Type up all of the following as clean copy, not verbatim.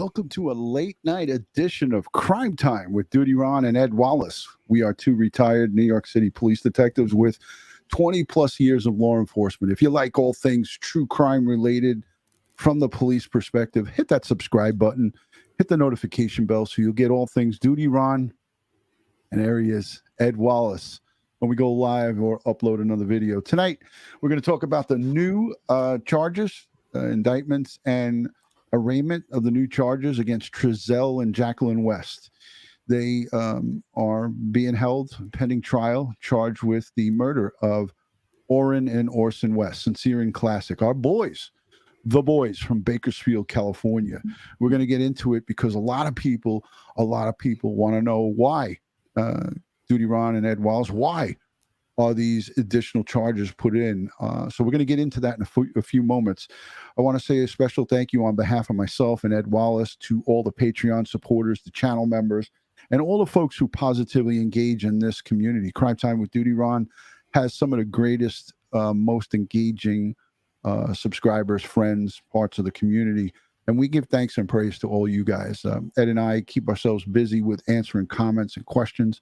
Welcome to a late night edition of Crime Time with DutyRon and Ed Wallace. We are two retired New York City police detectives with 20 plus years of law enforcement. If you like all things true crime related from the police perspective, hit that subscribe button, hit the notification bell so you'll get all things DutyRon, and there he is, Ed Wallace, when we go live or upload another video. Tonight, we're going to talk about the new charges, indictments, and arraignment of the new charges against Trezell and Jacqueline West. They are being held pending trial, charged with the murder of Orrin and Orson West, Sincere and Classic, our boys, the boys from Bakersfield, California. We're going to get into it because a lot of people want to know why DutyRon and Ed Wallace, why are these additional charges put in? So we're going to get into that in a few moments. I want to say a special thank you on behalf of myself and Ed Wallace to all the Patreon supporters, the channel members, and all the folks who positively engage in this community. Crime Time with DutyRon has some of the greatest, most engaging subscribers, friends, parts of the community. And we give thanks and praise to all you guys. Ed and I keep ourselves busy with answering comments and questions.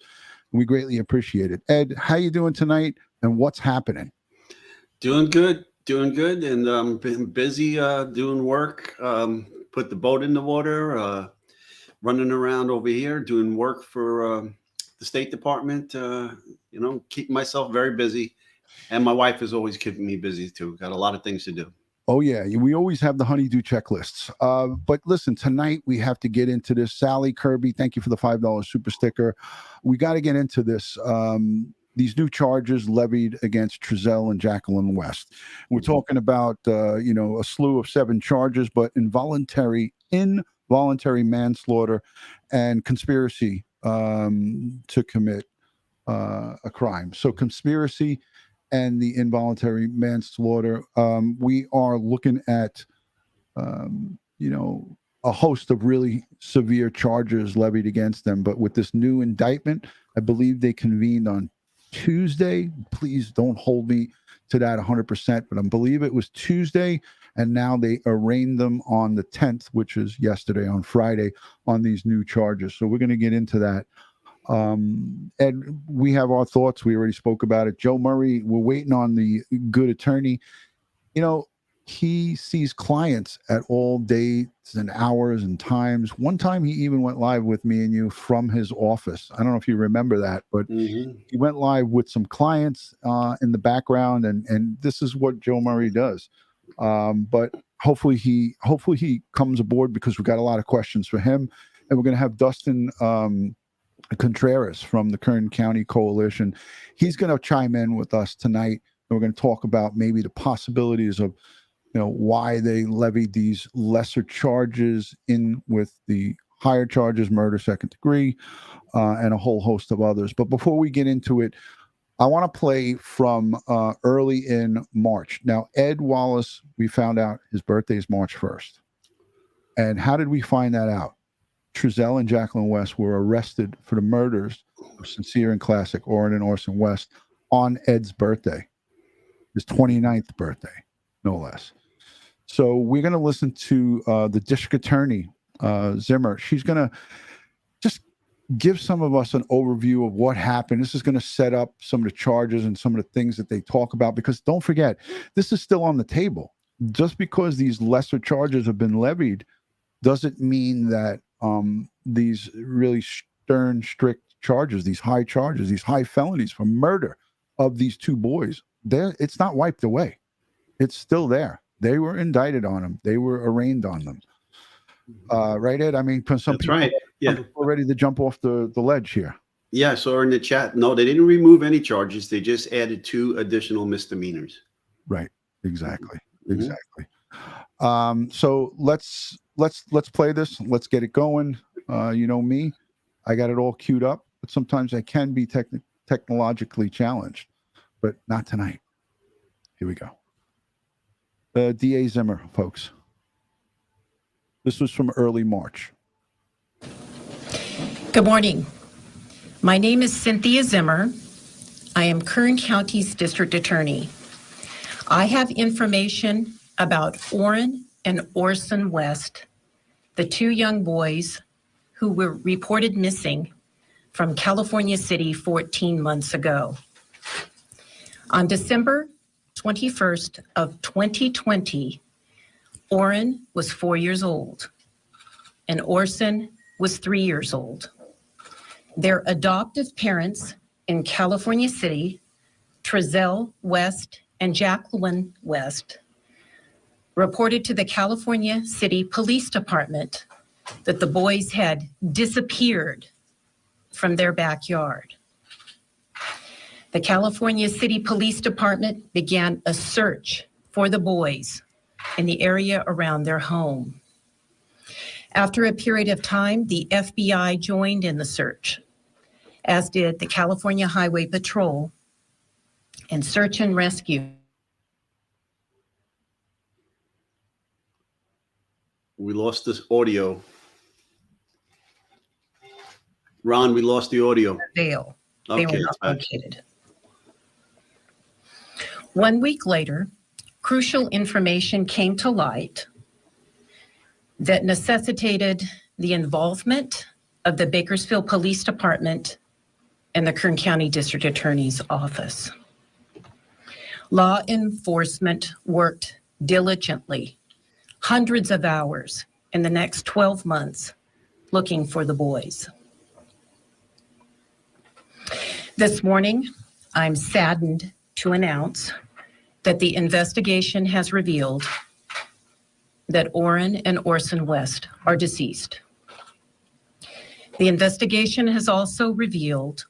We greatly appreciate it. Ed, how you doing tonight, and what's happening? Doing good, and been busy doing work. Put the boat in the water, running around over here, doing work for the State Department. Keeping myself very busy, and my wife is always keeping me busy too. Got a lot of things to do. Oh, yeah. We always have the honey-do checklists. But listen, tonight we have to get into this. Sally Kirby, thank you for the $5 super sticker. We got to get into this. These new charges levied against Trezell and Jacqueline West. We're talking about, a slew of 7 charges, but involuntary manslaughter and conspiracy to commit a crime. So conspiracy and the involuntary manslaughter, we are looking at, a host of really severe charges levied against them. But with this new indictment, I believe they convened on Tuesday. Please don't hold me to that 100%, but I believe it was Tuesday, and now they arraigned them on the 10th, which is yesterday, on Friday, on these new charges. So we're going to get into that. Ed, we have our thoughts. We already spoke about it. Joe Murray, we're waiting on the good attorney. He sees clients at all dates and hours and times. One time he even went live with me and you from his office. I don't know if you remember that, but he went live with some clients in the background, and this is what Joe Murray does. But hopefully he comes aboard, because we've got a lot of questions for him, and we're going to have Dustin Contreras from the Kern County Coalition. He's going to chime in with us tonight, and we're going to talk about maybe the possibilities of, why they levied these lesser charges in with the higher charges, murder, second degree, and a whole host of others. But before we get into it, I want to play from early in March. Now, Ed Wallace, we found out his birthday is March 1st. And how did we find that out? Trezell and Jacqueline West were arrested for the murders of Sincere and Classic, Orrin and Orson West, on Ed's birthday, his 29th birthday, no less. So we're going to listen to the District Attorney, Zimmer. She's going to just give some of us an overview of what happened. This is going to set up some of the charges and some of the things that they talk about, because don't forget, this is still on the table. Just because these lesser charges have been levied doesn't mean that these really stern, strict charges, these high charges, these high felonies for murder of these 2 boys, it's not wiped away. It's still there. They were indicted on them. They were arraigned on them. Right, Ed? I mean, some people right. Yeah. are ready to jump off the ledge here. Yeah, so in the chat, no, they didn't remove any charges. They just added 2 additional misdemeanors. Right. Exactly. Exactly. So let's play this. Let's get it going. You know me, I got it all queued up, but sometimes I can be technologically challenged, but not tonight. Here we go. DA Zimmer, folks. This was from early March. Good morning. My name is Cynthia Zimmer. I am Kern County's District Attorney. I have information about Orrin and Orson West the two young boys who were reported missing from California City 14 months ago. On December 21st of 2020, Orrin was 4 years old and Orson was 3 years old. Their adoptive parents in California City, Trezell West and Jacqueline West, reported to the California City Police Department that the boys had disappeared from their backyard. The California City Police Department began a search for the boys in the area around their home. After a period of time, the FBI joined in the search, as did the California Highway Patrol and search and rescue. We lost this audio. Ron, we lost the audio. They Okay, were not it's back. located. 1 week later, crucial information came to light that necessitated the involvement of the Bakersfield Police Department and the Kern County District Attorney's Office. Law enforcement worked diligently, hundreds of hours in the next 12 months, looking for the boys. This morning, I'm saddened to announce that the investigation has revealed that Orrin and Orson West are deceased. The investigation has also revealed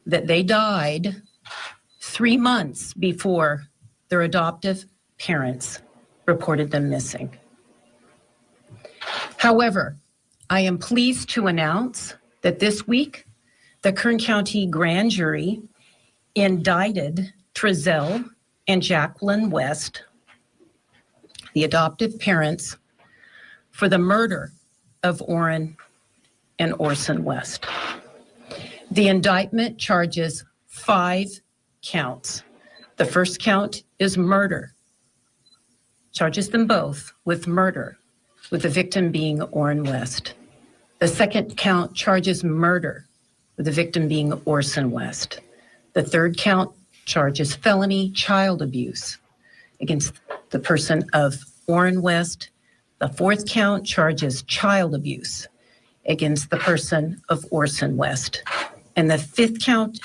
that they died 3 months before their adoptive parents reported them missing. However, I am pleased to announce that this week, the Kern County Grand Jury indicted Trezell and Jacqueline West, the adoptive parents, for the murder of Orrin and Orson West. The indictment charges 5 counts. The first count is murder, charges them both with murder, with the victim being Orrin West. The second count charges murder, with the victim being Orson West. The third count charges felony child abuse against the person of Orrin West. The fourth count charges child abuse against the person of Orson West. And the fifth count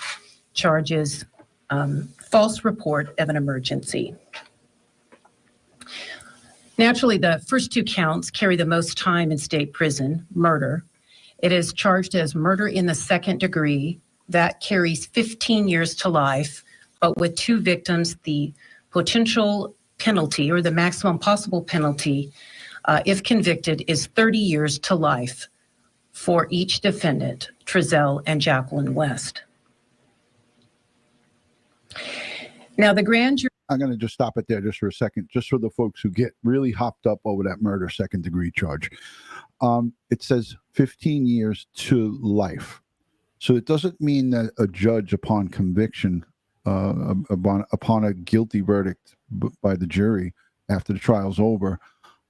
charges false report of an emergency. Naturally, the first 2 counts carry the most time in state prison, murder. It is charged as murder in the second degree. That carries 15 years to life, but with 2 victims, the potential penalty or the maximum possible penalty, if convicted, is 30 years to life for each defendant, Trezell and Jacqueline West. Now, the grand jury. I'm going to just stop it there just for a second, just for the folks who get really hopped up over that murder second degree charge. It says 15 years to life. So it doesn't mean that a judge upon conviction, upon a guilty verdict by the jury after the trial's over,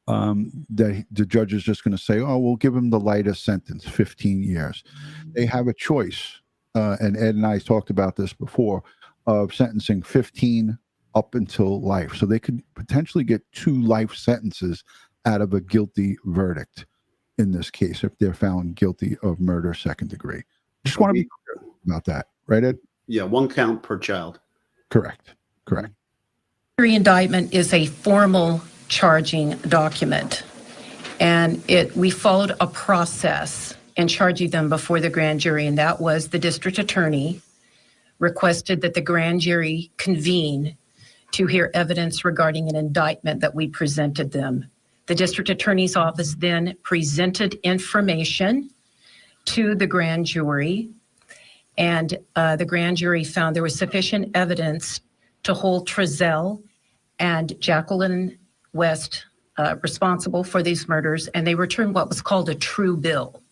that the judge is just going to say, oh, we'll give him the lightest sentence, 15 years. They have a choice, and Ed and I talked about this before, of sentencing 15 up until life. So they could potentially get 2 life sentences out of a guilty verdict in this case if they're found guilty of murder second degree. Just want to be clear about that, right, Ed? Yeah, 1 count per child. Correct. Jury indictment is a formal charging document, and we followed a process in charging them before the grand jury, and that was the district attorney requested that the grand jury convene to hear evidence regarding an indictment that we presented them. The district attorney's office then presented information to the grand jury, and the grand jury found there was sufficient evidence to hold Trezell and Jacqueline West responsible for these murders, and they returned what was called a true bill.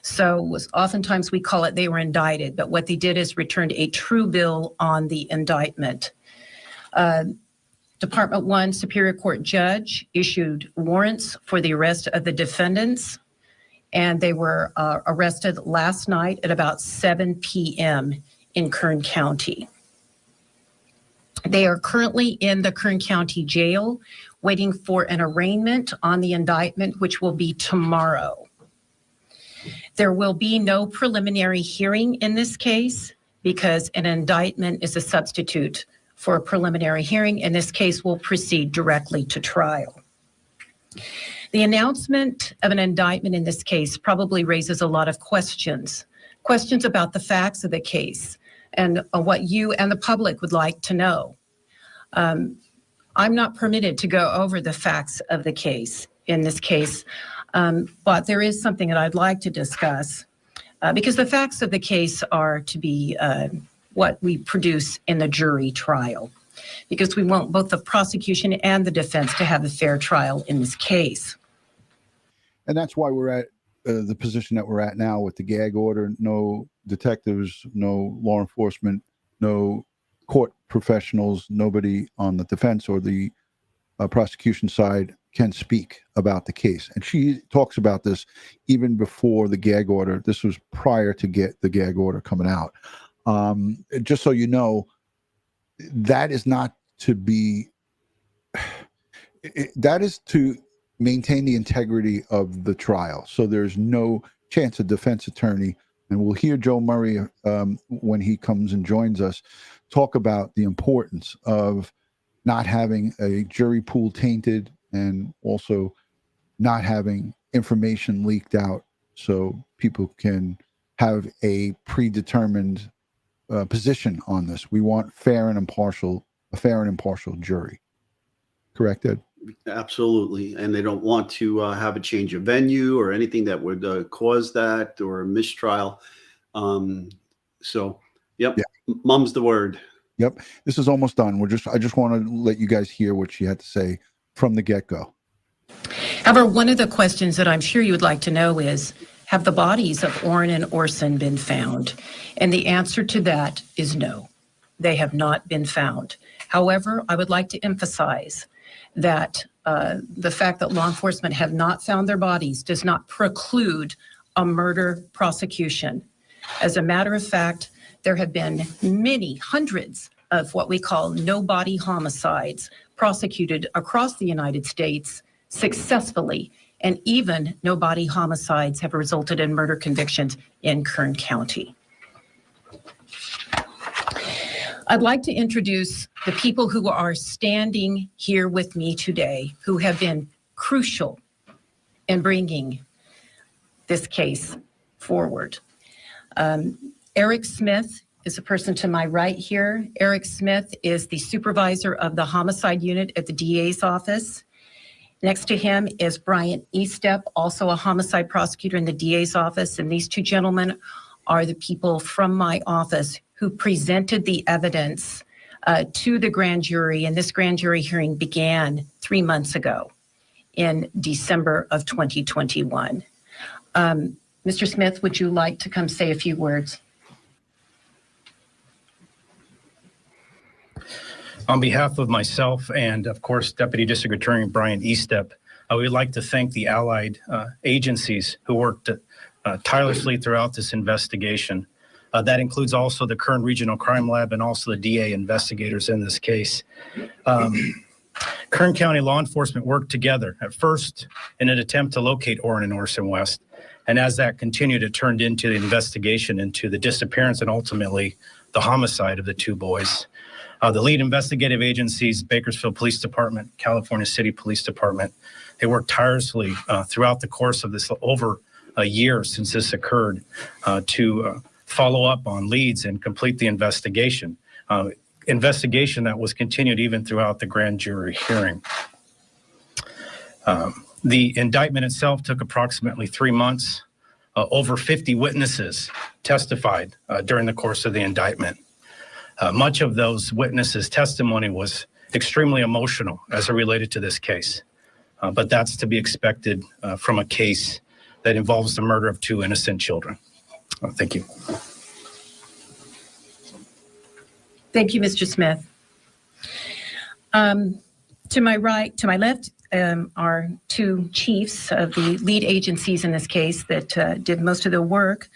So oftentimes we call it they were indicted, but what they did is returned a true bill on the indictment. Department 1 Superior Court judge issued warrants for the arrest of the defendants, and they were arrested last night at about 7 p.m. in Kern County. They are currently in the Kern County Jail waiting for an arraignment on the indictment, which will be tomorrow. There will be no preliminary hearing in this case because an indictment is a substitute for a preliminary hearing. In this case, will proceed directly to trial. The announcement of an indictment in this case probably raises a lot of questions about the facts of the case and what you and the public would like to know. I'm not permitted to go over the facts of the case in this case, but there is something that I'd like to discuss because the facts of the case are to be what we produce in the jury trial, because we want both the prosecution and the defense to have a fair trial in this case. And that's why we're at the position that we're at now with the gag order. No detectives, no law enforcement, no court professionals, nobody on the defense or the prosecution side can speak about the case. And she talks about this even before the gag order. This was prior to get the gag order coming out. Just so you know, that is not to be, that is to maintain the integrity of the trial. So there's no chance a defense attorney, and we'll hear Joe Murray when he comes and joins us, talk about the importance of not having a jury pool tainted and also not having information leaked out so people can have a predetermined position on this. We want a fair and impartial jury. Correct, Ed? Absolutely. And they don't want to have a change of venue or anything that would cause that or a mistrial. So, yep, yeah. Mum's the word. Yep. This is almost done. I just want to let you guys hear what she had to say from the get-go. However, one of the questions that I'm sure you would like to know is, have the bodies of Orrin and Orson been found? And the answer to that is no, they have not been found. However, I would like to emphasize that the fact that law enforcement have not found their bodies does not preclude a murder prosecution. As a matter of fact, there have been many hundreds of what we call no-body homicides prosecuted across the United States successfully, and even no-body homicides have resulted in murder convictions in Kern County. I'd like to introduce the people who are standing here with me today, who have been crucial in bringing this case forward. Eric Smith is the person to my right here. Eric Smith is the supervisor of the homicide unit at the DA's office. Next to him is Bryant Estep, also a homicide prosecutor in the DA's office. And these two gentlemen are the people from my office who presented the evidence to the grand jury. And this grand jury hearing began 3 months ago in December of 2021. Mr. Smith, would you like to come say a few words? On behalf of myself and, of course, Deputy District Attorney Brian Estep, I would like to thank the allied agencies who worked tirelessly throughout this investigation. That includes also the Kern Regional Crime Lab and also the DA investigators in this case. Kern County law enforcement worked together at first in an attempt to locate Orrin and Orson West. And as that continued, it turned into the investigation into the disappearance and ultimately the homicide of the two boys. The lead investigative agencies, Bakersfield Police Department, California City Police Department, they worked tirelessly throughout the course of this over a year since this occurred to follow up on leads and complete the investigation. Investigation that was continued even throughout the grand jury hearing. The indictment itself took approximately 3 months. Over 50 witnesses testified during the course of the indictment. Much of those witnesses' testimony was extremely emotional as it related to this case. But that's to be expected from a case that involves the murder of two innocent children. Thank you. Thank you, Mr. Smith. To my right, to my left, are two chiefs of the lead agencies in this case that did most of the work.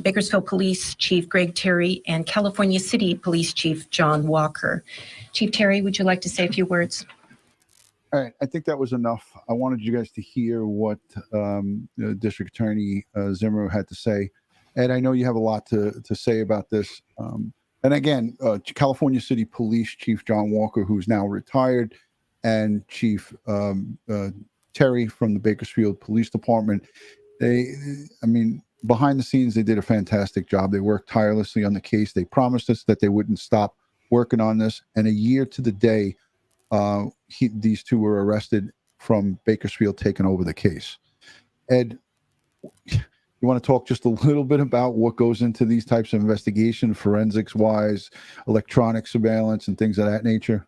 Bakersfield Police Chief Greg Terry and California City Police Chief John Walker. Chief Terry, would you like to say a few words? All right, I think that was enough. I wanted you guys to hear what District Attorney Zimmerman had to say. Ed, I know you have a lot to say about this. And again, California City Police Chief John Walker, who's now retired, and Chief Terry from the Bakersfield Police Department. Behind the scenes, they did a fantastic job. They worked tirelessly on the case. They promised us that they wouldn't stop working on this. And a year to the day, these two were arrested from Bakersfield taking over the case. Ed, you want to talk just a little bit about what goes into these types of investigation, forensics-wise, electronic surveillance, and things of that nature?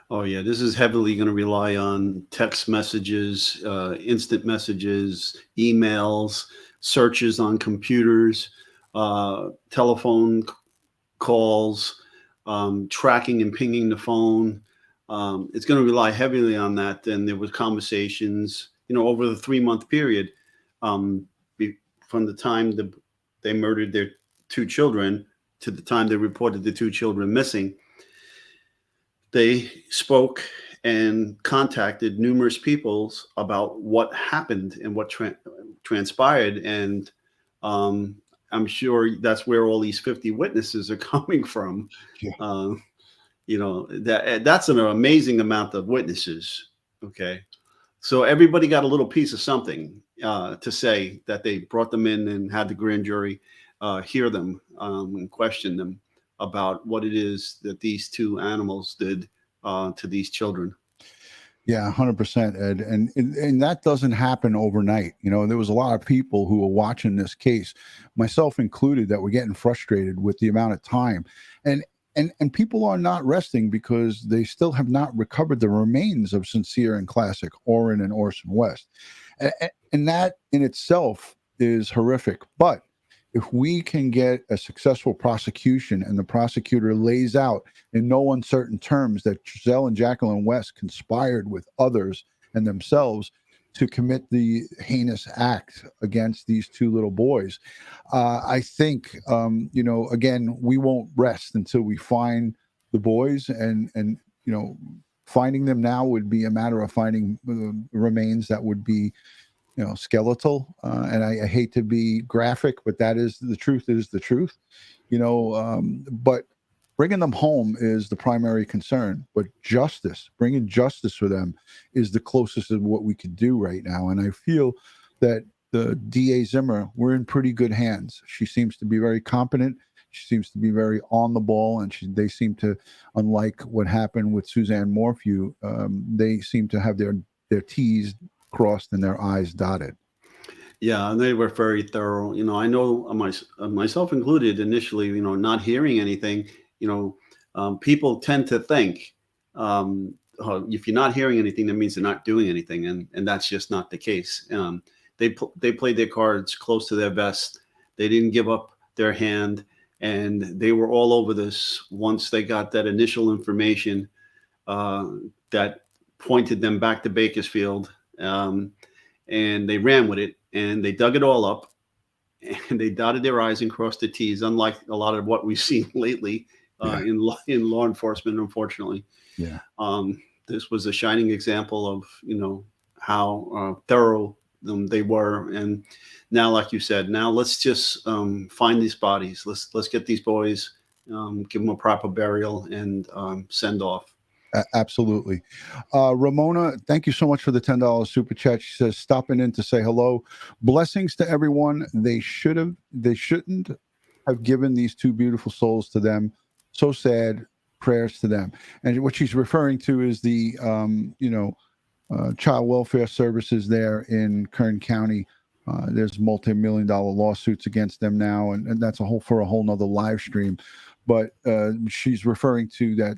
Oh, yeah. This is heavily going to rely on text messages, instant messages, emails, searches on computers, telephone calls, tracking and pinging the phone. It's going to rely heavily on that. And there was conversations, over the 3-month period from the time they murdered their 2 children to the time they reported the 2 children missing. They spoke and contacted numerous people about what happened and what transpired. And I'm sure that's where all these 50 witnesses are coming from. Yeah. That's an amazing amount of witnesses. Okay. So everybody got a little piece of something to say, that they brought them in and had the grand jury hear them and question them about what it is that these 2 animals did to these children. Yeah, 100%, Ed. And that doesn't happen overnight. There was a lot of people who were watching this case, myself included, that were getting frustrated with the amount of time. And people are not resting because they still have not recovered the remains of Sincere and Classic Orrin and Orson West. And that in itself is horrific. But if we can get a successful prosecution and the prosecutor lays out in no uncertain terms that Trezell and Jacqueline West conspired with others and themselves to commit the heinous act against these 2 little boys, I think, again, we won't rest until we find the boys. And finding them now would be a matter of finding remains that would be skeletal. And I hate to be graphic, but that is the truth. It is the truth, but bringing them home is the primary concern. But bringing justice for them is the closest of what we could do right now. And I feel that the DA Zimmer, we're in pretty good hands. She seems to be very competent. She seems to be very on the ball, and they seem to, unlike what happened with Suzanne Morphew, they seem to have their T's crossed and their I's dotted. Yeah, and they were very thorough. I know myself included initially, not hearing anything, people tend to think if you're not hearing anything, that means they're not doing anything. And that's just not the case. They played their cards close to their vest. They didn't give up their hand. And they were all over this once they got that initial information that pointed them back to Bakersfield. And they ran with it, and they dug it all up, and they dotted their I's and crossed their T's, unlike a lot of what we've seen lately in law enforcement, unfortunately. Yeah. This was a shining example of, how thorough they were. And now, like you said, now let's just find these bodies. Let's get these boys, give them a proper burial, and send off. Absolutely. Ramona, thank you so much for the $10 super chat. She says, stopping in to say hello. Blessings to everyone. They shouldn't have given these 2 beautiful souls to them. So sad. Prayers to them. And what she's referring to is the, child welfare services there in Kern County. There's multi-million-dollar lawsuits against them now. And that's for a whole nother live stream. But she's referring to that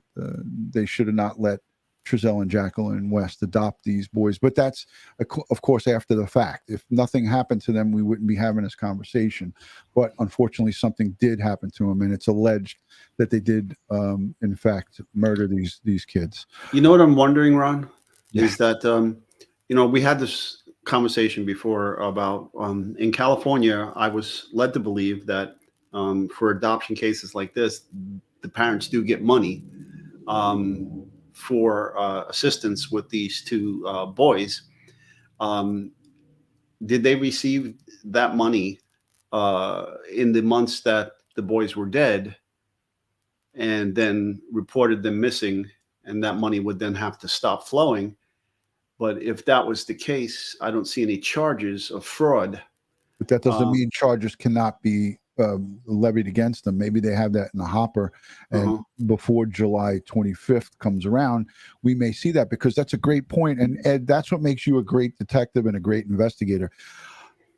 they should have not let Trezell and Jacqueline West adopt these boys. But that's, of course, after the fact. If nothing happened to them, we wouldn't be having this conversation. But unfortunately, something did happen to them, and it's alleged that they did, in fact, murder these kids. You know what I'm wondering, Ron? Yeah. Is that, we had this conversation before about in California, I was led to believe that for adoption cases like this, the parents do get money for assistance with these two boys. Did they receive that money in the months that the boys were dead and then reported them missing, and that money would then have to stop flowing? But if that was the case, I don't see any charges of fraud. But that doesn't mean charges cannot be levied against them. Maybe they have that in the hopper, and before July 25th comes around, we may see that, because that's a great point. And Ed, that's what makes you a great detective and a great investigator.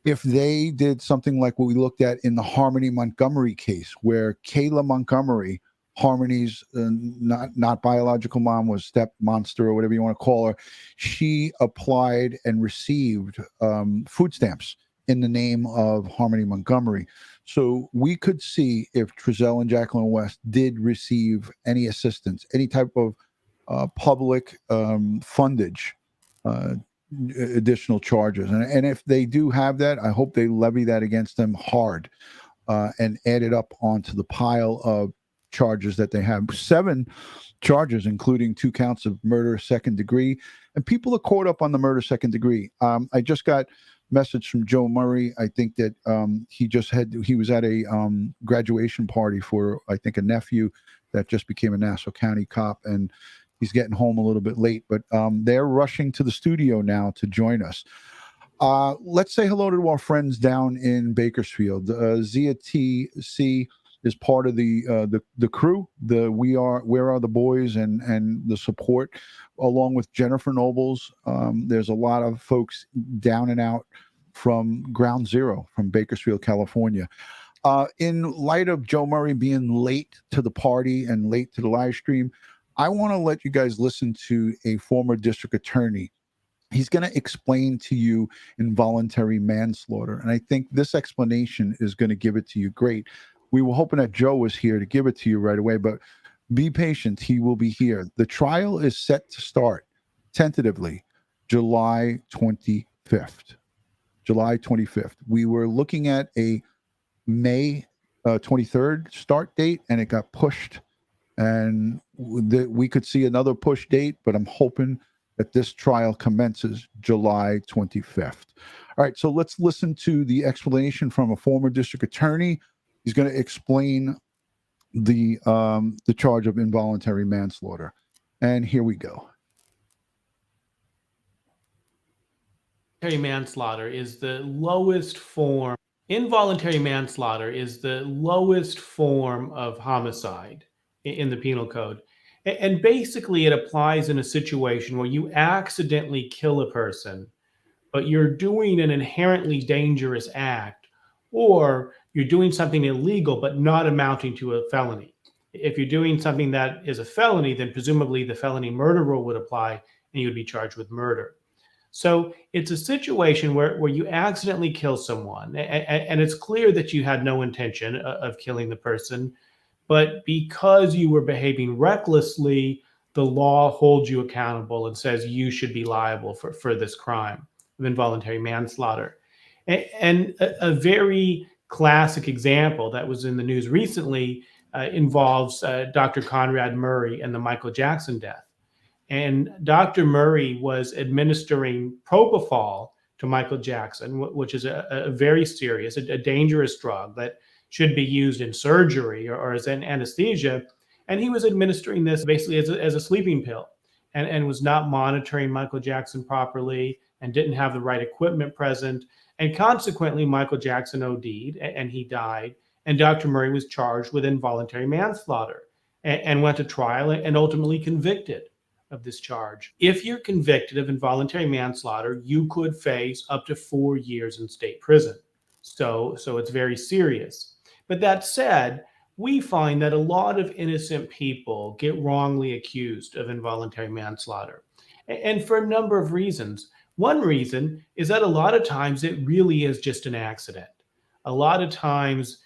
If they did something like what we looked at in the Harmony Montgomery case, where Kayla Montgomery, Harmony's not biological mom, was step monster or whatever you want to call her, she applied and received food stamps in the name of Harmony Montgomery. So we could see if Trezell and Jacqueline West did receive any assistance, any type of public fundage, additional charges. And if they do have that, I hope they levy that against them hard and add it up onto the pile of charges that they have. 7 charges, including 2 counts of murder second degree. And people are caught up on the murder second degree. I just got message from Joe Murray. I think that he was at a graduation party for, I think, a nephew that just became a Nassau County cop, and he's getting home a little bit late, but they're rushing to the studio now to join us. Let's say hello to our friends down in Bakersfield. Zia TC is part of the crew, Where Are the Boys, and the support, along with Jennifer Nobles. There's a lot of folks down and out from Ground Zero from Bakersfield, California. In light of Joe Murray being late to the party and late to the live stream, I want to let you guys listen to a former district attorney. He's going to explain to you involuntary manslaughter, and I think this explanation is going to give it to you great. We were hoping that Joe was here to give it to you right away, but be patient. He will be here. The trial is set to start tentatively July 25th. July 25th. We were looking at a May 23rd start date, and it got pushed. And we could see another push date, but I'm hoping that this trial commences July 25th. All right, so let's listen to the explanation from a former district attorney. He's going to explain the charge of involuntary manslaughter. And here we go. Involuntary manslaughter is the lowest form. Involuntary manslaughter is the lowest form of homicide in the penal code. And basically it applies in a situation where you accidentally kill a person, but you're doing an inherently dangerous act, or you're doing something illegal but not amounting to a felony. If you're doing something that is a felony, then presumably the felony murder rule would apply and you would be charged with murder. So it's a situation where you accidentally kill someone, and it's clear that you had no intention of killing the person, but because you were behaving recklessly, the law holds you accountable and says you should be liable for this crime of involuntary manslaughter. And a very classic example that was in the news recently involves Dr. Conrad Murray and the Michael Jackson death. And Dr. Murray was administering propofol to Michael Jackson, which is a very serious, a dangerous drug that should be used in surgery or as an anesthesia. And he was administering this basically as a sleeping pill, and was not monitoring Michael Jackson properly and didn't have the right equipment present. And consequently, Michael Jackson OD'd and he died. And Dr. Murray was charged with involuntary manslaughter and went to trial and ultimately convicted of this charge. If you're convicted of involuntary manslaughter, you could face up to 4 years in state prison. So it's very serious. But that said, we find that a lot of innocent people get wrongly accused of involuntary manslaughter, and for a number of reasons. One reason is that a lot of times it really is just an accident. A lot of times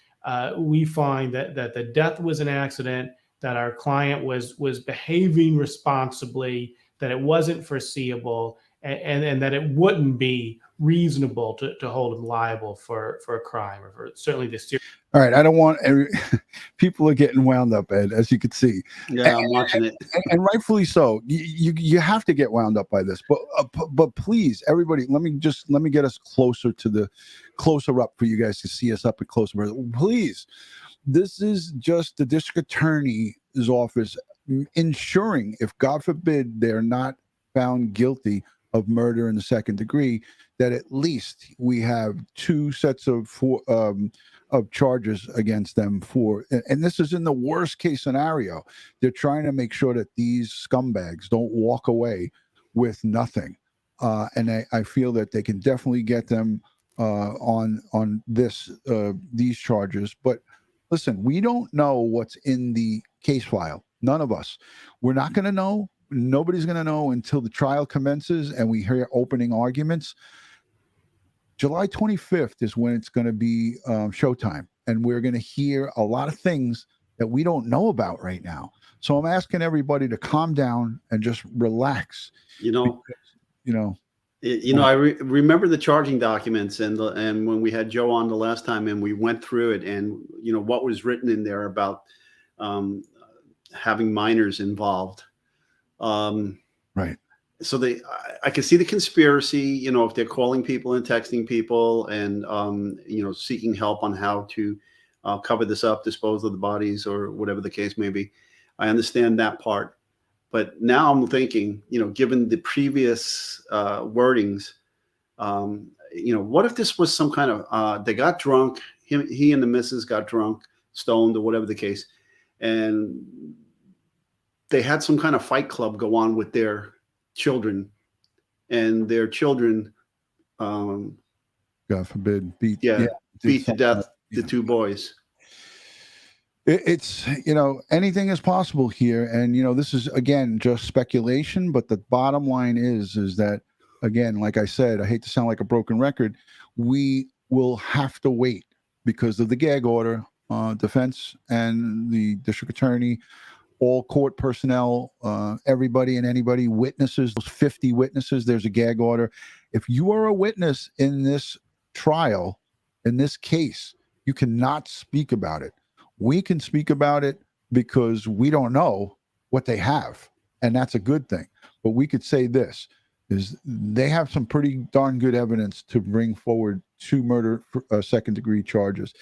we find that the death was an accident, that our client was behaving responsibly, that it wasn't foreseeable, and that it wouldn't be reasonable to hold him liable for a crime, or for certainly the serious. All right, I don't want people are getting wound up, Ed, as you can see. Yeah, I'm watching it. And rightfully so. You have to get wound up by this, but please, everybody, let me get us closer up for you guys to see us up and closer. Please, this is just the district attorney's office ensuring, if God forbid they're not found guilty of murder in the second degree, that at least we have two sets of charges against them and this is in the worst case scenario. They're trying to make sure that these scumbags don't walk away with nothing. And I feel that they can definitely get them on these charges. But listen, we don't know what's in the case file. None of us. We're not going to know. Nobody's going to know until the trial commences and we hear opening arguments. July 25th is when it's going to be showtime, and we're going to hear a lot of things that we don't know about right now. So I'm asking everybody to calm down and just relax. I remember the charging documents and when we had Joe on the last time and we went through it, and what was written in there about having minors involved. Right. So I can see the conspiracy, if they're calling people and texting people and, seeking help on how to cover this up, dispose of the bodies, or whatever the case may be. I understand that part. But now I'm thinking, given the previous wordings, what if this was some kind of, they got drunk, he and the missus got drunk, stoned, or whatever the case, and they had some kind of fight club go on with their children, and their children, God forbid, beat to death the two boys. It's anything is possible here, and this is again just speculation. But the bottom line is that, again, like I said, I hate to sound like a broken record. We will have to wait because of the gag order. Defense and the district attorney, all court personnel, everybody and anybody, witnesses, those 50 witnesses, there's a gag order. If you are a witness in this trial, in this case, you cannot speak about it. We can speak about it because we don't know what they have, and that's a good thing. But we could say this, is they have some pretty darn good evidence to bring forward two murder second degree charges.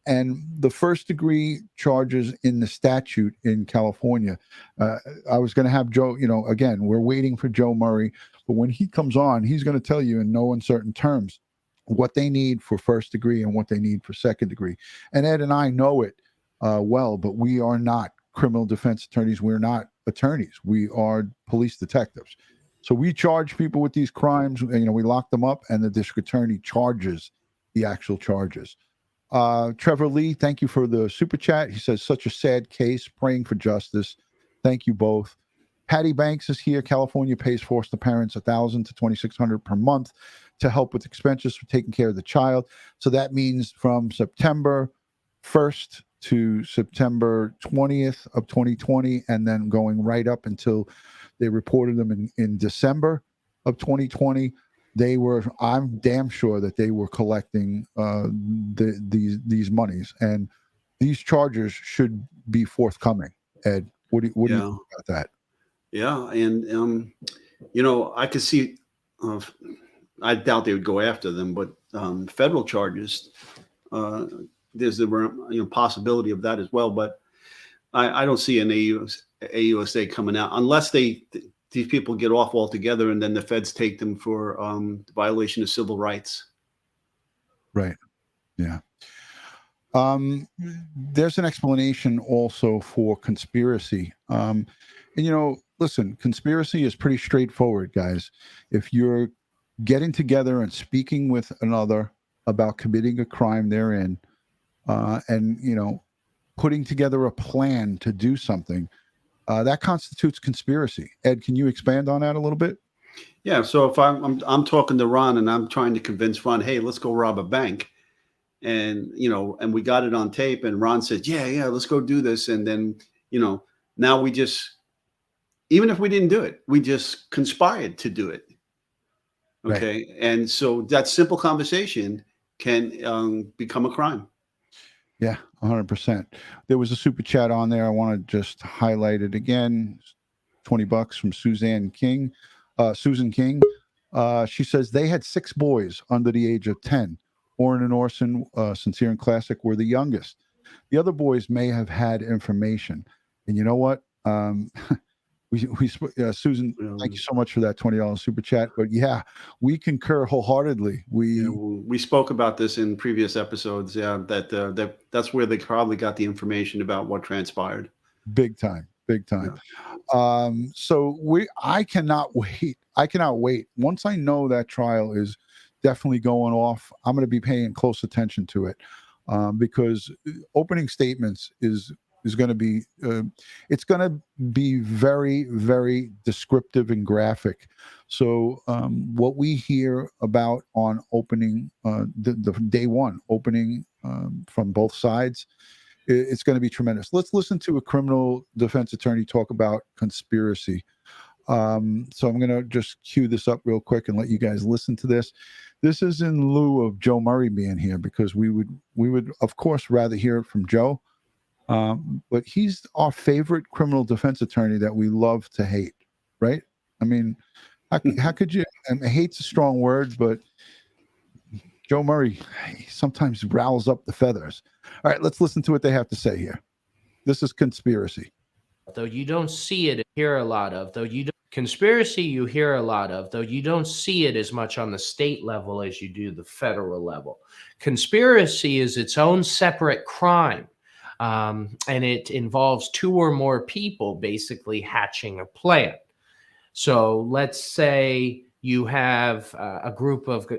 And the first degree charges in the statute in California, I was going to have Joe, again, we're waiting for Joe Murray, but when he comes on, he's going to tell you in no uncertain terms what they need for first degree and what they need for second degree. And Ed and I know it well, but we are not criminal defense attorneys. We're not attorneys. We are police detectives. So we charge people with these crimes, we lock them up, and the district attorney charges the actual charges. Trevor Lee, thank you for the super chat. He says, such a sad case, praying for justice. Thank you both. Patty Banks is here. California pays foster parents $1,000 to $2,600 per month to help with expenses for taking care of the child. So that means from September 1st to September 20th of 2020, and then going right up until they reported them in December of 2020. I'm damn sure that they were collecting these monies, and these charges should be forthcoming. Ed, what do you think about that? Yeah, and I could see. I doubt they would go after them, but federal charges. There's the possibility of that as well, but I don't see an AUSA coming out unless these people get off altogether, and then the feds take them for violation of civil rights. Right. Yeah. There's an explanation also for conspiracy. And listen, conspiracy is pretty straightforward, guys. If you're getting together and speaking with another about committing a crime therein, and putting together a plan to do something, that constitutes conspiracy. Ed, can you expand on that a little bit? Yeah. So if I'm talking to Ron and I'm trying to convince Ron, hey, let's go rob a bank, and and we got it on tape, and Ron said, yeah, let's go do this, and then now we just, even if we didn't do it, we just conspired to do it. Okay. Right. And so that simple conversation can become a crime. Yeah, 100%. There was a super chat on there. I want to just highlight it again. $20 from Susan King. She says they had 6 boys under the age of 10. Orrin and Orson, Sincere and Classic, were the youngest. The other boys may have had information. And you know what? Susan, thank you so much for that $20 super chat. But yeah, we concur wholeheartedly. We spoke about this in previous episodes. Yeah, that's where they probably got the information about what transpired. Big time. Yeah. So I cannot wait. Once I know that trial is definitely going off, I'm going to be paying close attention to it, because opening statements is going to be it's going to be very, very descriptive and graphic. So what we hear about on opening, the day one opening from both sides, it's going to be tremendous. Let's listen to a criminal defense attorney talk about conspiracy. So I'm going to just cue this up real quick and let you guys listen to this. This is in lieu of Joe Murray being here, because we would of course rather hear it from Joe. But he's our favorite criminal defense attorney that we love to hate, right? I mean, how could you? And hate's a strong word, but Joe Murray sometimes riles up the feathers. All right, let's listen to what they have to say here. This is conspiracy. Though you don't see it, hear a lot of. Conspiracy you hear a lot of, though you don't see it as much on the state level as you do the federal level. Conspiracy is its own separate crime. And it involves 2 or more people basically hatching a plan. So let's say you have a group of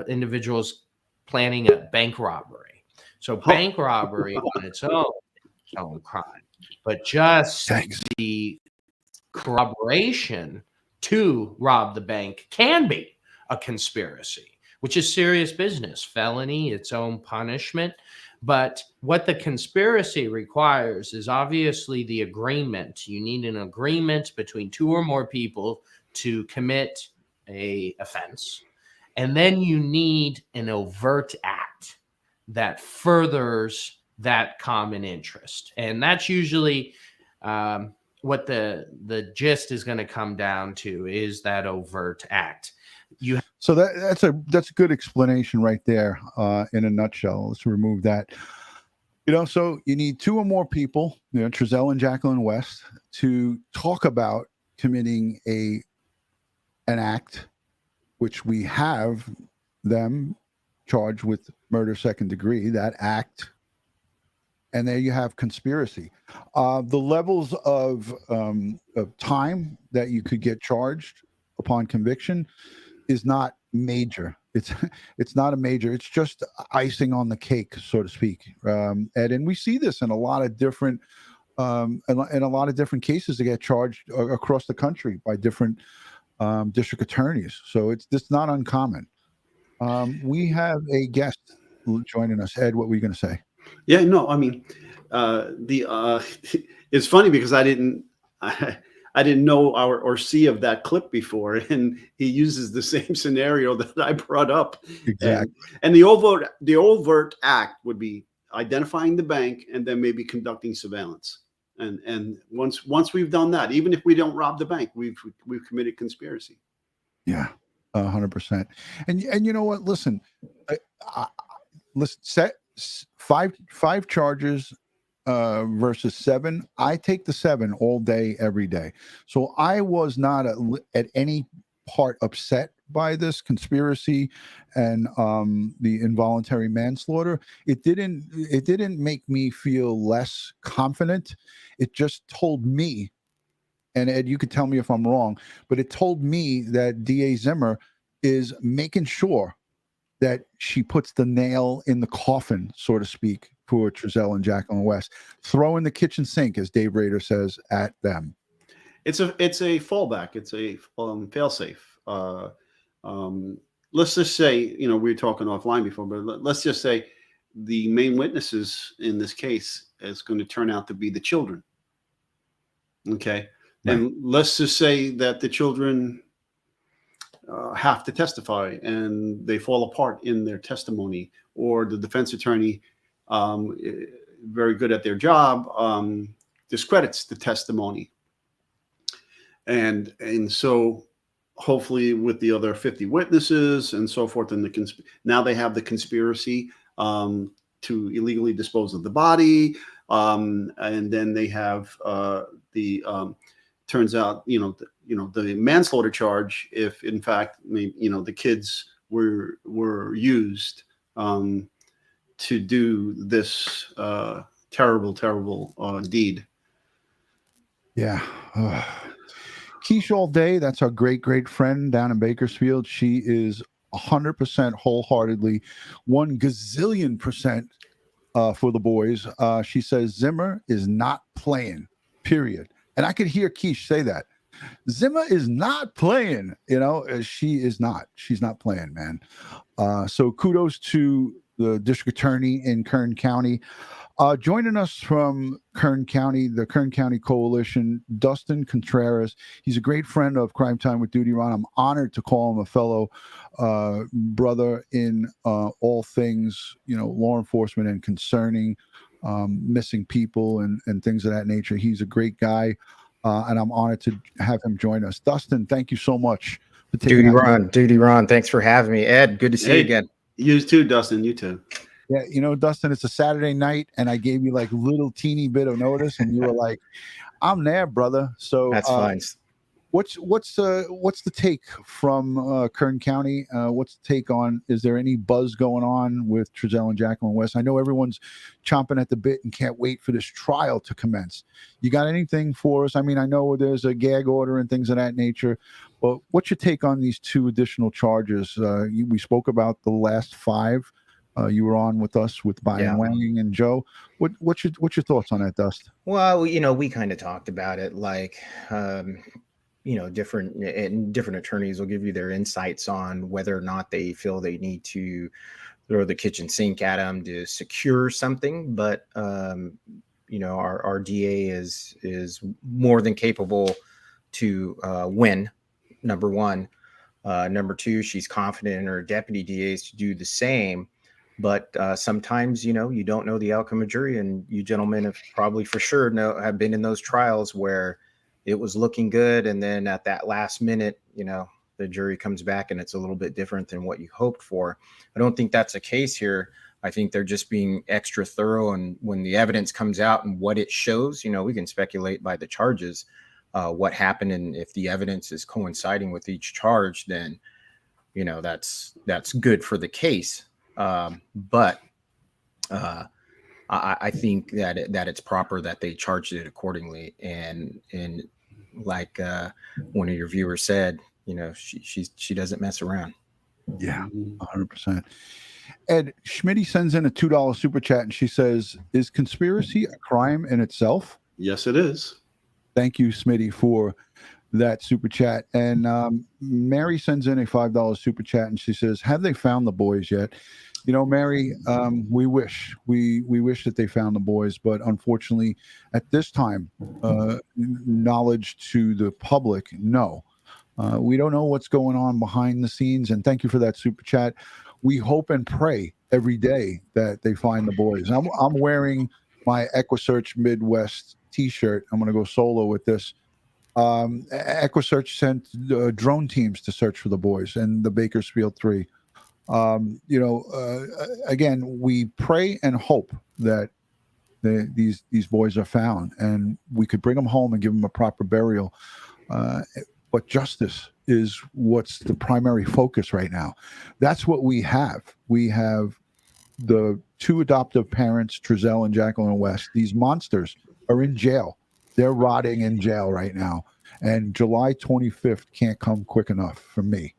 individuals planning a bank robbery. So bank robbery on its own crime, but just the corroboration to rob the bank can be a conspiracy, which is serious business, felony, its own punishment. But what the conspiracy requires is obviously the agreement. You need an agreement between 2 or more people to commit a offense. And then you need an overt act that furthers that common interest. And that's usually what the gist is going to come down to, is that overt act. So that's a good explanation right there, in a nutshell. Let's remove that. So you need 2 or more people, Trezell and Jacqueline West, to talk about committing an act, which we have them charged with murder 2nd degree, that act. And there you have conspiracy. The levels of time that you could get charged upon conviction is not major. It's not a major. It's just icing on the cake, so to speak. Ed, and we see this in a lot of different cases that get charged across the country by different district attorneys. So it's not uncommon. We have a guest joining us. Ed, what were you going to say? Yeah, no, I mean, it's funny because I didn't know or see of that clip before, and he uses the same scenario that I brought up. Exactly. And the overt act would be identifying the bank and then maybe conducting surveillance. And once we've done that, even if we don't rob the bank, we've committed conspiracy. Yeah, 100%. And you know what? Listen, set 5 charges versus 7. I take the 7 all day, every day. So I was not at any part upset by this conspiracy and the involuntary manslaughter. It didn't make me feel less confident. It just told me, and Ed, you could tell me if I'm wrong, but it told me that DA Zimmer is making sure that she puts the nail in the coffin, so to speak, for Trezell and Jacqueline West. Throw in the kitchen sink, as Dave Rader says, at them. It's a fallback. It's a failsafe. Let's just say, we were talking offline before, but let's just say the main witnesses in this case is going to turn out to be the children. Okay. Right. And let's just say that the children have to testify and they fall apart in their testimony, or the defense attorney, very good at their job, discredits the testimony. And so hopefully with the other 50 witnesses and so forth, and now they have the conspiracy to illegally dispose of the body, and then they have turns out the manslaughter charge, if in fact the kids were used to do this terrible deed. Yeah. Quiche all day. That's our great friend down in Bakersfield. She is 100% wholeheartedly, 1 gazillion percent for the boys. She says Zimmer is not playing, period. And I could hear Quiche say that. Zimmer is not playing, she is not. She's not playing, man. So kudos to the district attorney in Kern County. Joining us from Kern County, the Kern County Coalition, Dustin Contreras. He's a great friend of Crime Time with DutyRon. I'm honored to call him a fellow brother in all things, law enforcement and concerning missing people and things of that nature. He's a great guy, and I'm honored to have him join us. Dustin, thank you so much for taking DutyRon, thanks for having me. Ed, good to see you again. You too, Dustin. You too. Yeah, Dustin, it's a Saturday night, and I gave you like little teeny bit of notice, and you were like, "I'm there, brother." So that's fine. What's the take from Kern County? What's the take on? Is there any buzz going on with Trezell and Jacqueline West? I know everyone's chomping at the bit and can't wait for this trial to commence. You got anything for us? I mean, I know there's a gag order and things of that nature, but what's your take on these 2 additional charges? We spoke about the last 5. You were on with us with Byron Wang and Joe. What's your thoughts on that, Dust? Well, we kind of talked about it, like, different attorneys will give you their insights on whether or not they feel they need to throw the kitchen sink at them to secure something. But, our DA is more than capable to win, number one. Number 2, she's confident in her deputy DAs to do the same. But sometimes, you don't know the outcome of jury, and you gentlemen have probably for sure have been in those trials where it was looking good, and then at that last minute, the jury comes back and it's a little bit different than what you hoped for. I don't think that's the case here. I think they're just being extra thorough, and when the evidence comes out and what it shows, we can speculate by the charges what happened, and if the evidence is coinciding with each charge, then that's good for the case. But I think that it's proper that they charged it accordingly. And like one of your viewers said, she doesn't mess around. Yeah, 100%. Ed, Schmitty sends in a $2 super chat, and she says, "Is conspiracy a crime in itself?" Yes, it is. Thank you, Smitty, for that super chat. And Mary sends in a $5 super chat, and she says, "Have they found the boys yet?" Mary, we wish that they found the boys, but unfortunately, at this time, knowledge to the public, no. We don't know what's going on behind the scenes. And thank you for that super chat. We hope and pray every day that they find the boys. I'm wearing my EquiSearch Midwest T-shirt. I'm going to go solo with this. EquiSearch sent drone teams to search for the boys and the Bakersfield 3. Again, we pray and hope that these boys are found and we could bring them home and give them a proper burial. But justice is what's the primary focus right now. That's what we have. We have the 2 adoptive parents, Trezell and Jacqueline West. These monsters are in jail. They're rotting in jail right now. And July 25th can't come quick enough for me.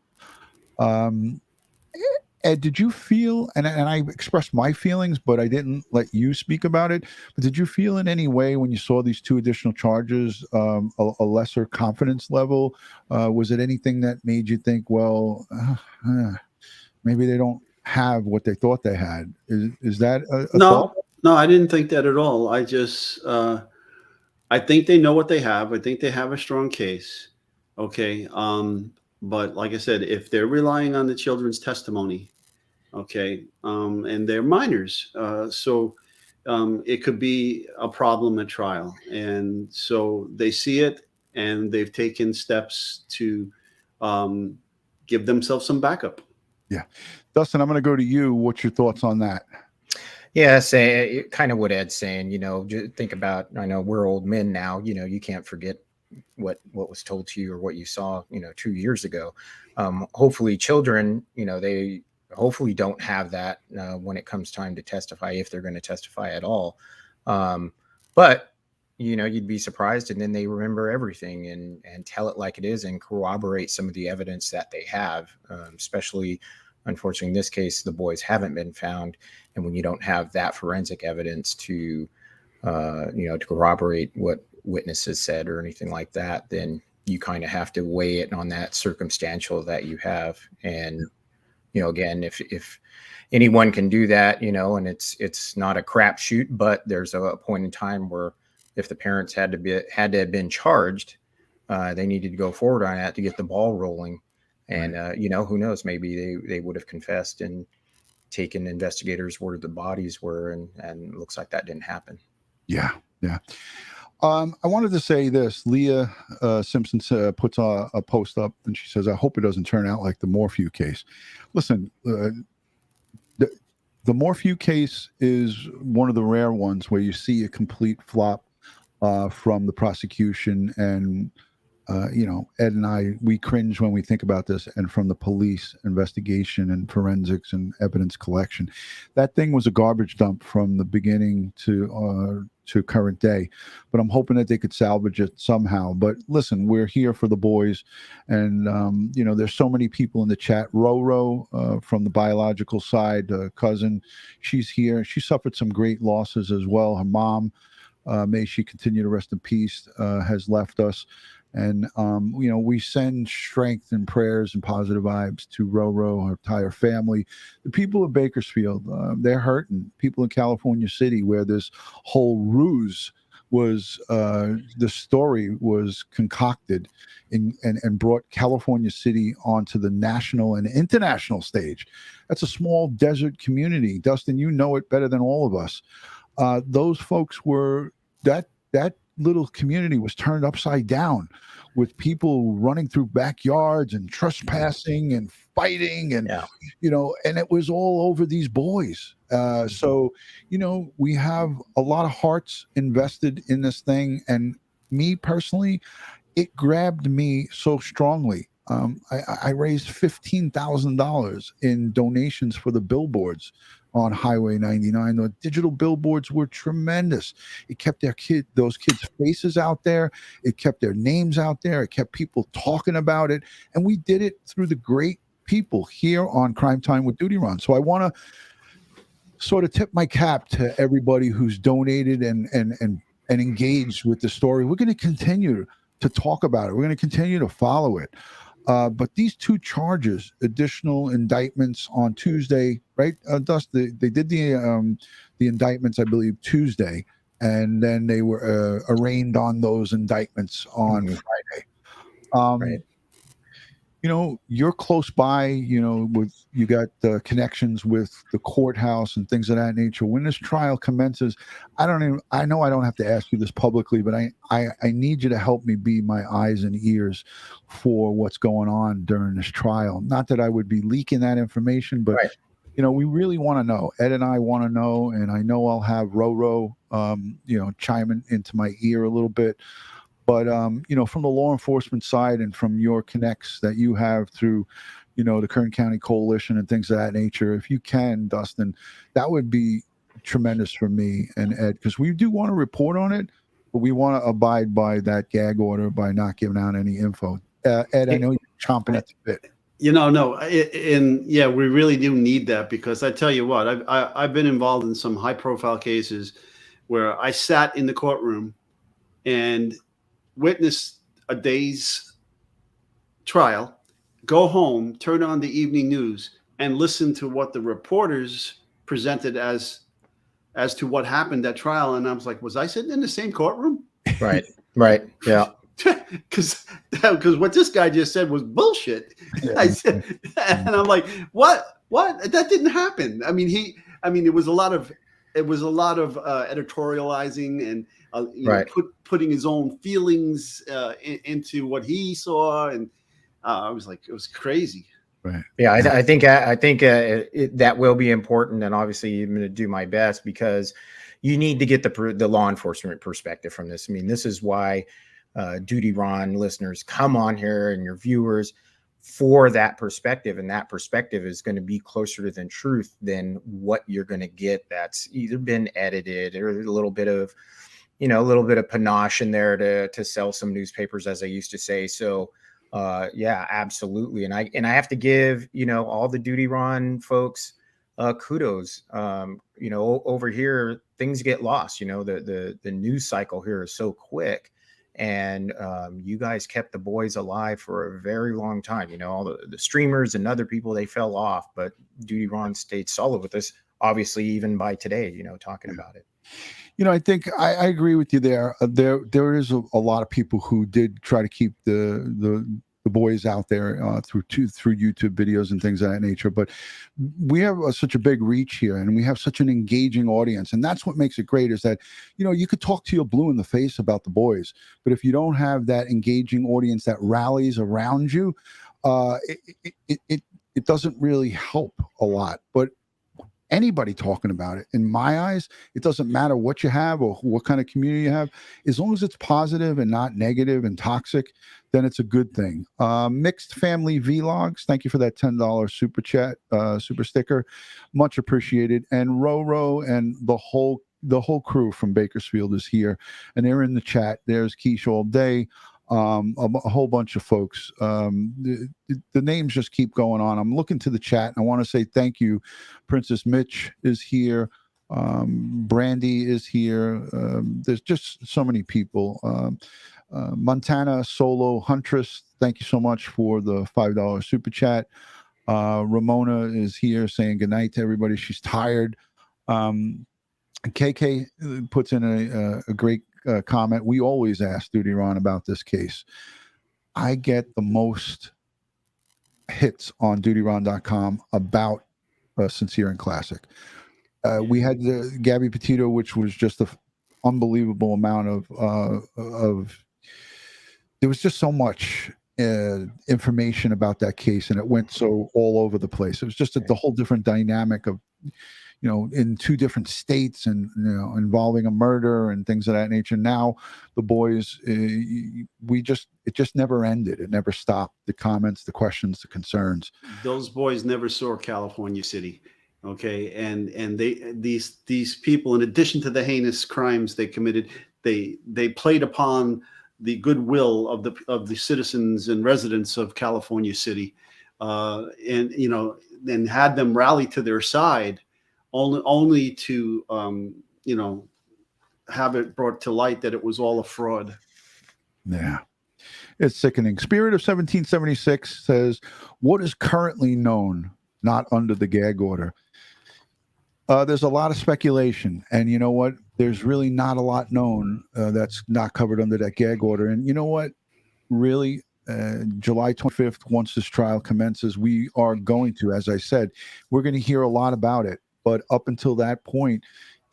Ed, did you feel, and I expressed my feelings, but I didn't let you speak about it, but did you feel in any way when you saw these 2 additional charges, a lesser confidence level? Was it anything that made you think, well, maybe they don't have what they thought they had? Is that a thought? No, I didn't think that at all. I just, I think they know what they have. I think they have a strong case. Okay. But like I said, if they're relying on the children's testimony, okay, and they're minors, so it could be a problem at trial. And so they see it, and they've taken steps to give themselves some backup. Yeah. Dustin, I'm going to go to you. What's your thoughts on that? Yeah, say kind of what Ed's saying. Just think about. I know we're old men now. You can't forget what was told to you or what you saw 2 years ago. Hopefully children, they hopefully don't have that when it comes time to testify, if they're going to testify at all. But you'd be surprised, and then they remember everything and tell it like it is and corroborate some of the evidence that they have. Especially, unfortunately, in this case, the boys haven't been found, and when you don't have that forensic evidence to corroborate what witnesses said or anything like that, then you kind of have to weigh it on that circumstantial that you have. And again, if anyone can do that, and it's not a crapshoot, but there's a point in time where if the parents had to have been charged, they needed to go forward on that to get the ball rolling. And who knows, maybe they would have confessed and taken investigators where the bodies were, and it looks like that didn't happen. Yeah. I wanted to say this. Leah Simpson puts a post up, and she says, I hope it doesn't turn out like the Morphew case. Listen, the Morphew case is one of the rare ones where you see a complete flop from the prosecution. And, Ed and I, we cringe when we think about this, and from the police investigation and forensics and evidence collection. That thing was a garbage dump from the beginning to current day, but I'm hoping that they could salvage it somehow. But listen, we're here for the boys, and there's so many people in the chat. Roro from the biological side, cousin, she's here. She suffered some great losses as well. Her mom, may she continue to rest in peace, has left us. And, we send strength and prayers and positive vibes to Roro, her entire family. The people of Bakersfield, they're hurting. People in California City, where this whole ruse was, the story was concocted and brought California City onto the national and international stage. That's a small desert community. Dustin, you know it better than all of us. Those folks were, that little community was turned upside down, with people running through backyards and trespassing and fighting, and and it was all over these boys. So we have a lot of hearts invested in this thing, and me personally, it grabbed me so strongly. I raised $15,000 in donations for the billboards on Highway 99. The digital billboards were tremendous. It kept those kids' faces out there. It kept their names out there. It kept people talking about it. And we did it through the great people here on Crime Time with DutyRon. So I want to sort of tip my cap to everybody who's donated and engaged with the story. We're going to continue to talk about it. We're going to continue to follow it. But these 2 charges, additional indictments on Tuesday, right? Dustin, they did the indictments, I believe, Tuesday, and then they were arraigned on those indictments on Friday. Right. You're close by. You got connections with the courthouse and things of that nature. When this trial commences, I know I don't have to ask you this publicly, but I need you to help me be my eyes and ears for what's going on during this trial. Not that I would be leaking that information, but we really want to know. Ed and I want to know, and I know I'll have Roro, chiming into my ear a little bit. But, from the law enforcement side and from your connects that you have through, the Kern County Coalition and things of that nature, if you can, Dustin, that would be tremendous for me and Ed, because we do want to report on it, but we want to abide by that gag order by not giving out any info. Ed, I know you're chomping at the bit. No, and yeah, we really do need that, because I tell you what, I've been involved in some high profile cases where I sat in the courtroom and witnessed a day's trial, go home, turn on the evening news, and listen to what the reporters presented as to what happened at trial, and I was like, was I sitting in the same courtroom? Right. Right. Yeah. Because what this guy just said was bullshit. Yeah. I said, and I'm like, what? That didn't happen. I mean, it was a lot of editorializing and Right. putting his own feelings into what he saw, and I was like, it was crazy. Right. Yeah, I think that will be important, and obviously I'm going to do my best, because you need to get the law enforcement perspective from this. I mean, this is why DutyRon listeners come on here, and your viewers, for that perspective, and that perspective is going to be closer to the truth than what you're going to get that's either been edited or a little bit of panache in there to sell some newspapers, as I used to say. So yeah, absolutely. And I have to give, all the DutyRon folks kudos. Over here, things get lost. The news cycle here is so quick, and you guys kept the boys alive for a very long time. All the streamers and other people, they fell off, but DutyRon stayed solid with us, obviously, even by today, talking about it. I think I agree with you there. There is a lot of people who did try to keep the boys out there through YouTube videos and things of that nature. But we have such a big reach here, and we have such an engaging audience, and that's what makes it great. Is that you could talk till you're blue in the face about the boys, but if you don't have that engaging audience that rallies around you, it doesn't really help a lot. But anybody talking about it, in my eyes, it doesn't matter what you have or what kind of community you have, as long as it's positive and not negative and toxic, then it's a good thing. Mixed Family Vlogs, thank you for that $10 super chat, super sticker, much appreciated. And Roro and the whole crew from Bakersfield is here, and they're in the chat. There's Keish all day. A whole bunch of folks. The names just keep going on. I'm looking to the chat, and I want to say thank you. Princess Mitch is here. Brandy is here. There's just so many people. Montana Solo Huntress, thank you so much for the $5 super chat. Ramona is here saying goodnight to everybody. She's tired. KK puts in a great comment. We always ask DutyRon about this case. I get the most hits on DutyRon.com about Sincere and Classic. We had the Gabby Petito, which was just an unbelievable amount of there was just so much information about that case, and it went so all over the place. It was just the whole different dynamic of in two different states, and involving a murder and things of that nature. Now the boys, it just never ended. It never stopped. The comments, the questions, the concerns. Those boys never saw California City. Okay, and these people, in addition to the heinous crimes they committed, they played upon the goodwill of the citizens and residents of California City, and had them rally to their side. Only to have it brought to light that it was all a fraud. Yeah, it's sickening. Spirit of 1776 says, "What is currently known, not under the gag order?" There's a lot of speculation, and you know what? There's really not a lot known that's not covered under that gag order. And you know what? Really, July 25th, once this trial commences, we are going to, as I said, we're going to hear a lot about it. But up until that point,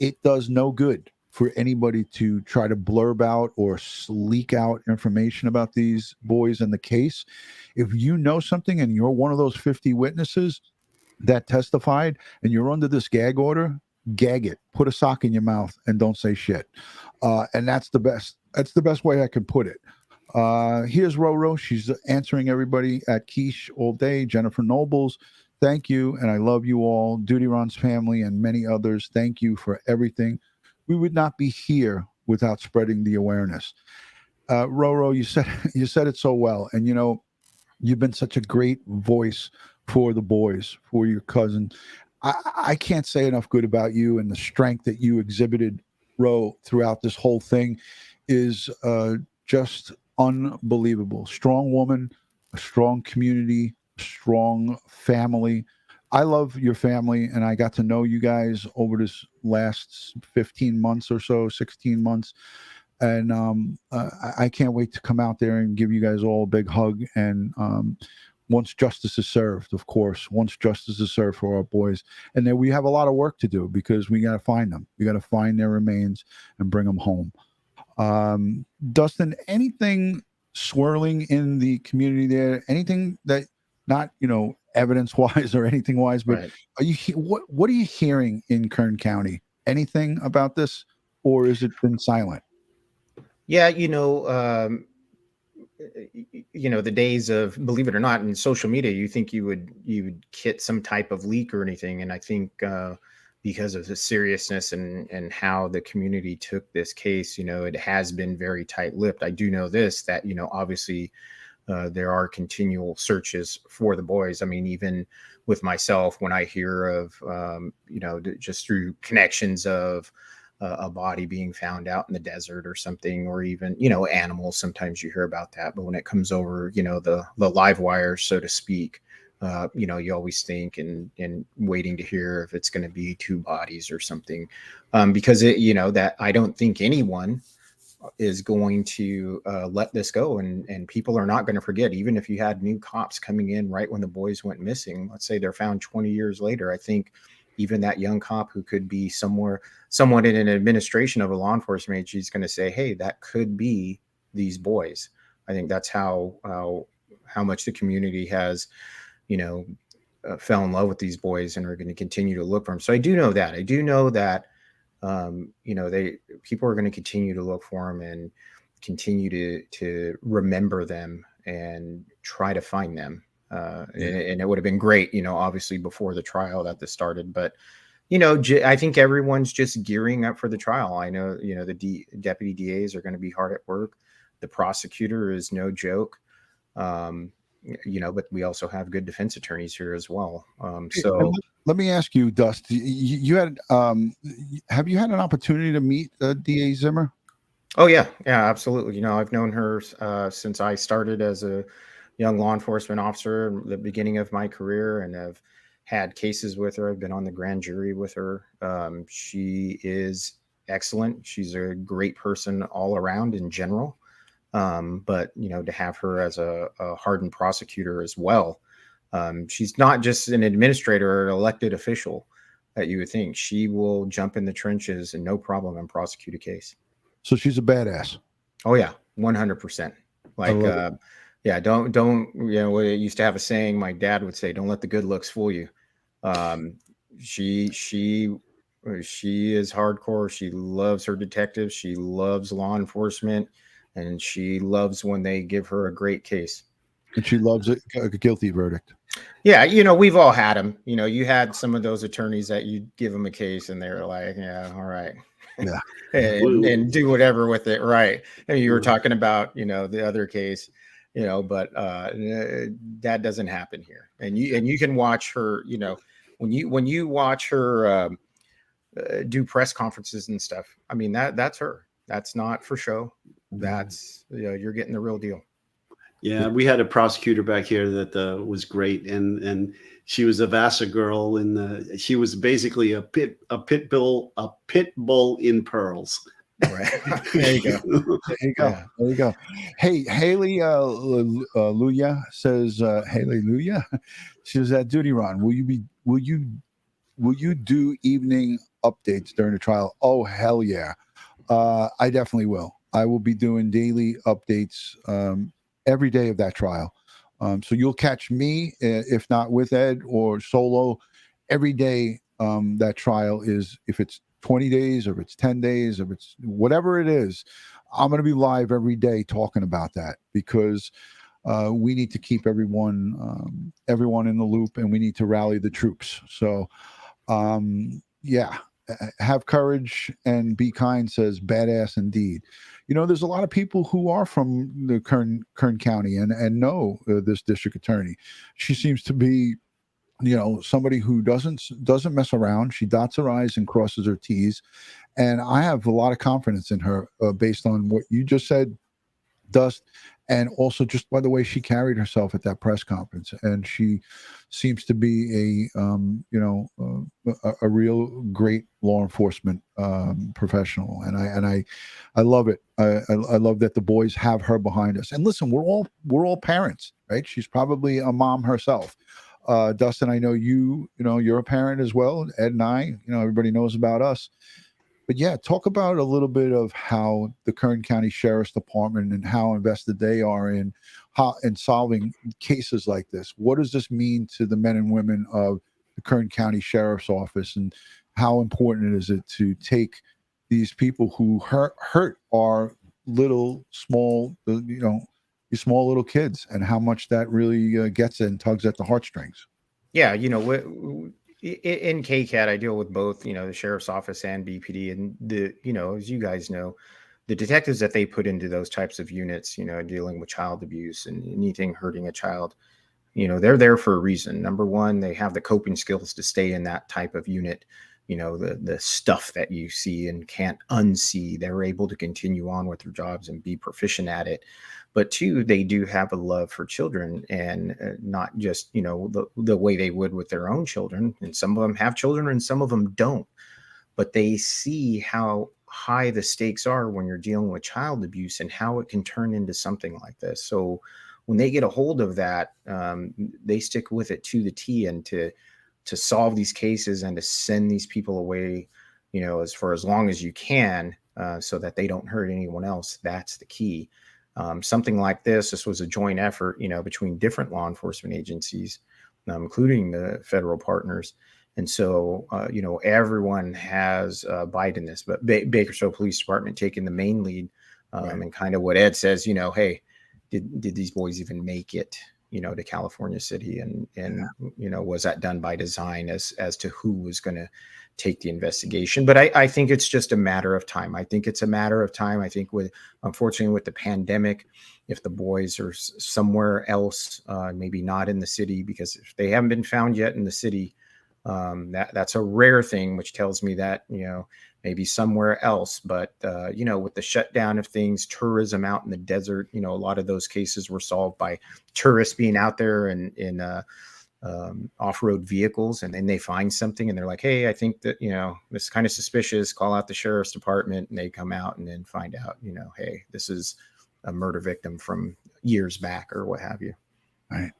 it does no good for anybody to try to blurb out or leak out information about these boys and the case. If you know something and you're one of those 50 witnesses that testified and you're under this gag order, gag it. Put a sock in your mouth and don't say shit. And that's the best. That's the best way I can put it. Here's Roro. She's answering everybody at Keish all day. Jennifer Nobles, thank you, and I love you all. DutyRon's family and many others, thank you for everything. We would not be here without spreading the awareness. Roro, you said it so well, and You've been such a great voice for the boys, for your cousin. I can't say enough good about you, and the strength that you exhibited, Ro, throughout this whole thing is just unbelievable. Strong woman, a strong community, strong family. I love your family, and I got to know you guys over this last 15 months or so, 16 months. And I can't wait to come out there and give you guys all a big hug. And once justice is served, of course, once justice is served for our boys. And then we have a lot of work to do because we got to find them. We got to find their remains and bring them home. Dustin, anything swirling in the community there? Anything that not, evidence wise or anything wise, but Right. are you what are you hearing in Kern County? Anything about this, or is it been silent? Yeah, the days of, believe it or not, in social media, you think you would get some type of leak or anything, and I think because of the seriousness and how the community took this case, it has been very tight-lipped. I do know this, that obviously there are continual searches for the boys. I mean, even with myself, when I hear of just through connections of a body being found out in the desert or something, or even, animals, sometimes you hear about that. But when it comes over, the live wire, so to speak, you always think and waiting to hear if it's going to be two bodies or something, because that I don't think anyone is going to let this go, and people are not going to forget. Even if you had new cops coming in right when the boys went missing, let's say they're found 20 years later, I think even that young cop who could be somewhat in an administration of a law enforcement agency is going to say, hey, that could be these boys. I think that's how much the community has, fell in love with these boys and are going to continue to look for them. So I do know that. People are going to continue to look for them and continue to remember them and try to find them. And it would have been great, obviously before the trial that this started, but, I think everyone's just gearing up for the trial. I know, the deputy DAs are going to be hard at work. The prosecutor is no joke. But we also have good defense attorneys here as well. So let me ask you, Dust, you had, have you had an opportunity to meet DA Zimmer? Oh yeah, absolutely. I've known her since I started as a young law enforcement officer in the beginning of my career, and I've had cases with her. I've been on the grand jury with her. She is excellent. She's a great person all around in general. But to have her as a hardened prosecutor as well. She's not just an administrator or an elected official that you would think. She will jump in the trenches and no problem and prosecute a case. So she's a badass. Oh yeah, 100%. Don't we used to have a saying my dad would say, don't let the good looks fool you. She is hardcore. She loves her detectives. She loves law enforcement, and she loves when they give her a great case. And she loves a guilty verdict. Yeah, we've all had them. You had some of those attorneys that you give them a case and they're like, yeah, all right. Yeah. and do whatever with it. Right. And you were talking about, the other case, but that doesn't happen here. And you can watch her, when you watch her do press conferences and stuff. I mean, that's her. That's not for show. That's, you're getting the real deal. Yeah, we had a prosecutor back here that was great, and she was a Vassar girl, and she was basically a pit bull in pearls. Right. There you go. There you go. Yeah. There you go. Hey, Haley Luya says, Haley Luya, she was at DutyRon. Will you do evening updates during the trial? Oh, hell yeah. I definitely will. I will be doing daily updates every day of that trial. So you'll catch me, if not with Ed or solo, every day. That trial is, if it's 20 days or if it's 10 days, or if it's whatever it is, I'm going to be live every day talking about that, because we need to keep everyone in the loop, and we need to rally the troops. So, yeah, have courage and be kind says badass indeed. You know, there's a lot of people who are from the Kern County and know this district attorney. She seems to be, you know, somebody who doesn't mess around. She dots her I's and crosses her T's. And I have a lot of confidence in her based on what you just said, Dust, and also just by the way she carried herself at that press conference. And she seems to be a real great law enforcement professional. And I love it. I love that the boys have her behind us. And listen, we're all parents, right? She's probably a mom herself. Dustin, I know you're a parent as well. Ed and I, everybody knows about us. But yeah, talk about a little bit of how the Kern County Sheriff's Department and how invested they are in solving cases like this. What does this mean to the men and women of the Kern County Sheriff's Office, and how important is it to take these people who hurt our little small, these small little kids, and how much that really gets and tugs at the heartstrings? Yeah, in KCAHT, I deal with both, the sheriff's office and BPD, and as you guys know, the detectives that they put into those types of units, dealing with child abuse and anything hurting a child, they're there for a reason. Number one, they have the coping skills to stay in that type of unit. The stuff that you see and can't unsee, they're able to continue on with their jobs and be proficient at it. But two, they do have a love for children, and not just, the way they would with their own children. And some of them have children and some of them don't. But they see how high the stakes are when you're dealing with child abuse and how it can turn into something like this. So when they get a hold of that, they stick with it to the T, and to solve these cases and to send these people away, for as long as you can, so that they don't hurt anyone else. That's the key. Something like this was a joint effort, between different law enforcement agencies, including the federal partners. And so, everyone has a bite in this, but Bakersfield Police Department taking the main lead, right. And kind of what Ed says, hey, did these boys even make it, to California City? And was that done by design as to who was going to take the investigation? But I think it's just a matter of time. I think unfortunately with the pandemic, if the boys are somewhere else, maybe not in the city, because if they haven't been found yet in the city, that's a rare thing, which tells me that, maybe somewhere else. But, with the shutdown of things, tourism out in the desert, a lot of those cases were solved by tourists being out there in off-road vehicles, and then they find something and they're like, hey, I think that, this is kind of suspicious, call out the sheriff's department, and they come out and then find out, hey, this is a murder victim from years back or what have you. Right.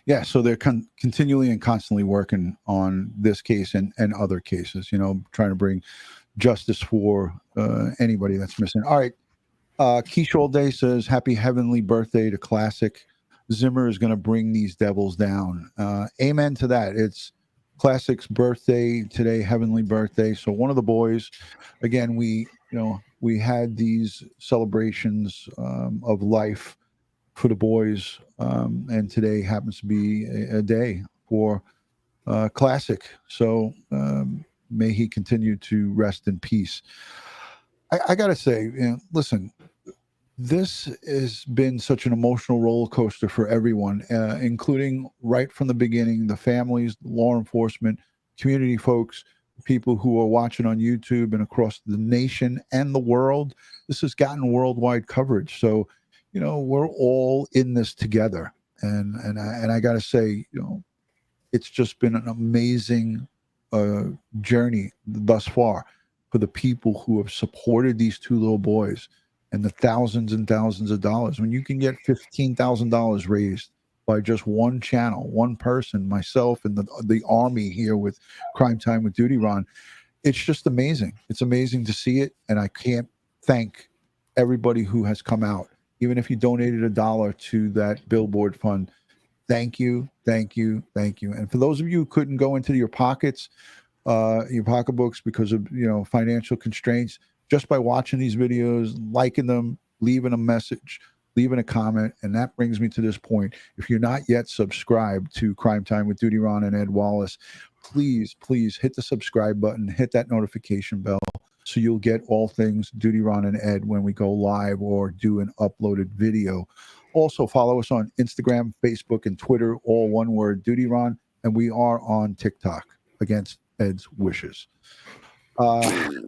Yeah. So they're continually and constantly working on this case and other cases, trying to bring justice for anybody that's missing. All right. Keisha All Day says, happy heavenly birthday to Classic. Zimmer is going to bring these devils down. Amen to that. It's Classic's birthday today, heavenly birthday. So one of the boys, again, we had these celebrations of life for the boys, and today happens to be a day for Classic. So may he continue to rest in peace. I gotta say, listen, this has been such an emotional roller coaster for everyone, including right from the beginning, the families, law enforcement, community folks, people who are watching on YouTube and across the nation and the world. This has gotten worldwide coverage. So, we're all in this together. And I got to say, it's just been an amazing journey thus far for the people who have supported these two little boys, and the thousands and thousands of dollars. When you can get $15,000 raised by just one channel, one person, myself, and the Army here with Crime Time with DutyRon, it's just amazing. It's amazing to see it, and I can't thank everybody who has come out. Even if you donated $1 to that billboard fund, thank you, thank you, thank you. And for those of you who couldn't go into your pockets, your pocketbooks because of financial constraints, just by watching these videos, liking them, leaving a message, leaving a comment. And that brings me to this point. If you're not yet subscribed to Crime Time with DutyRon and Ed Wallace, please hit the subscribe button, hit that notification bell, so you'll get all things DutyRon and Ed when we go live or do an uploaded video. Also, follow us on Instagram, Facebook, and Twitter, all one word, DutyRon, and we are on TikTok against Ed's wishes. The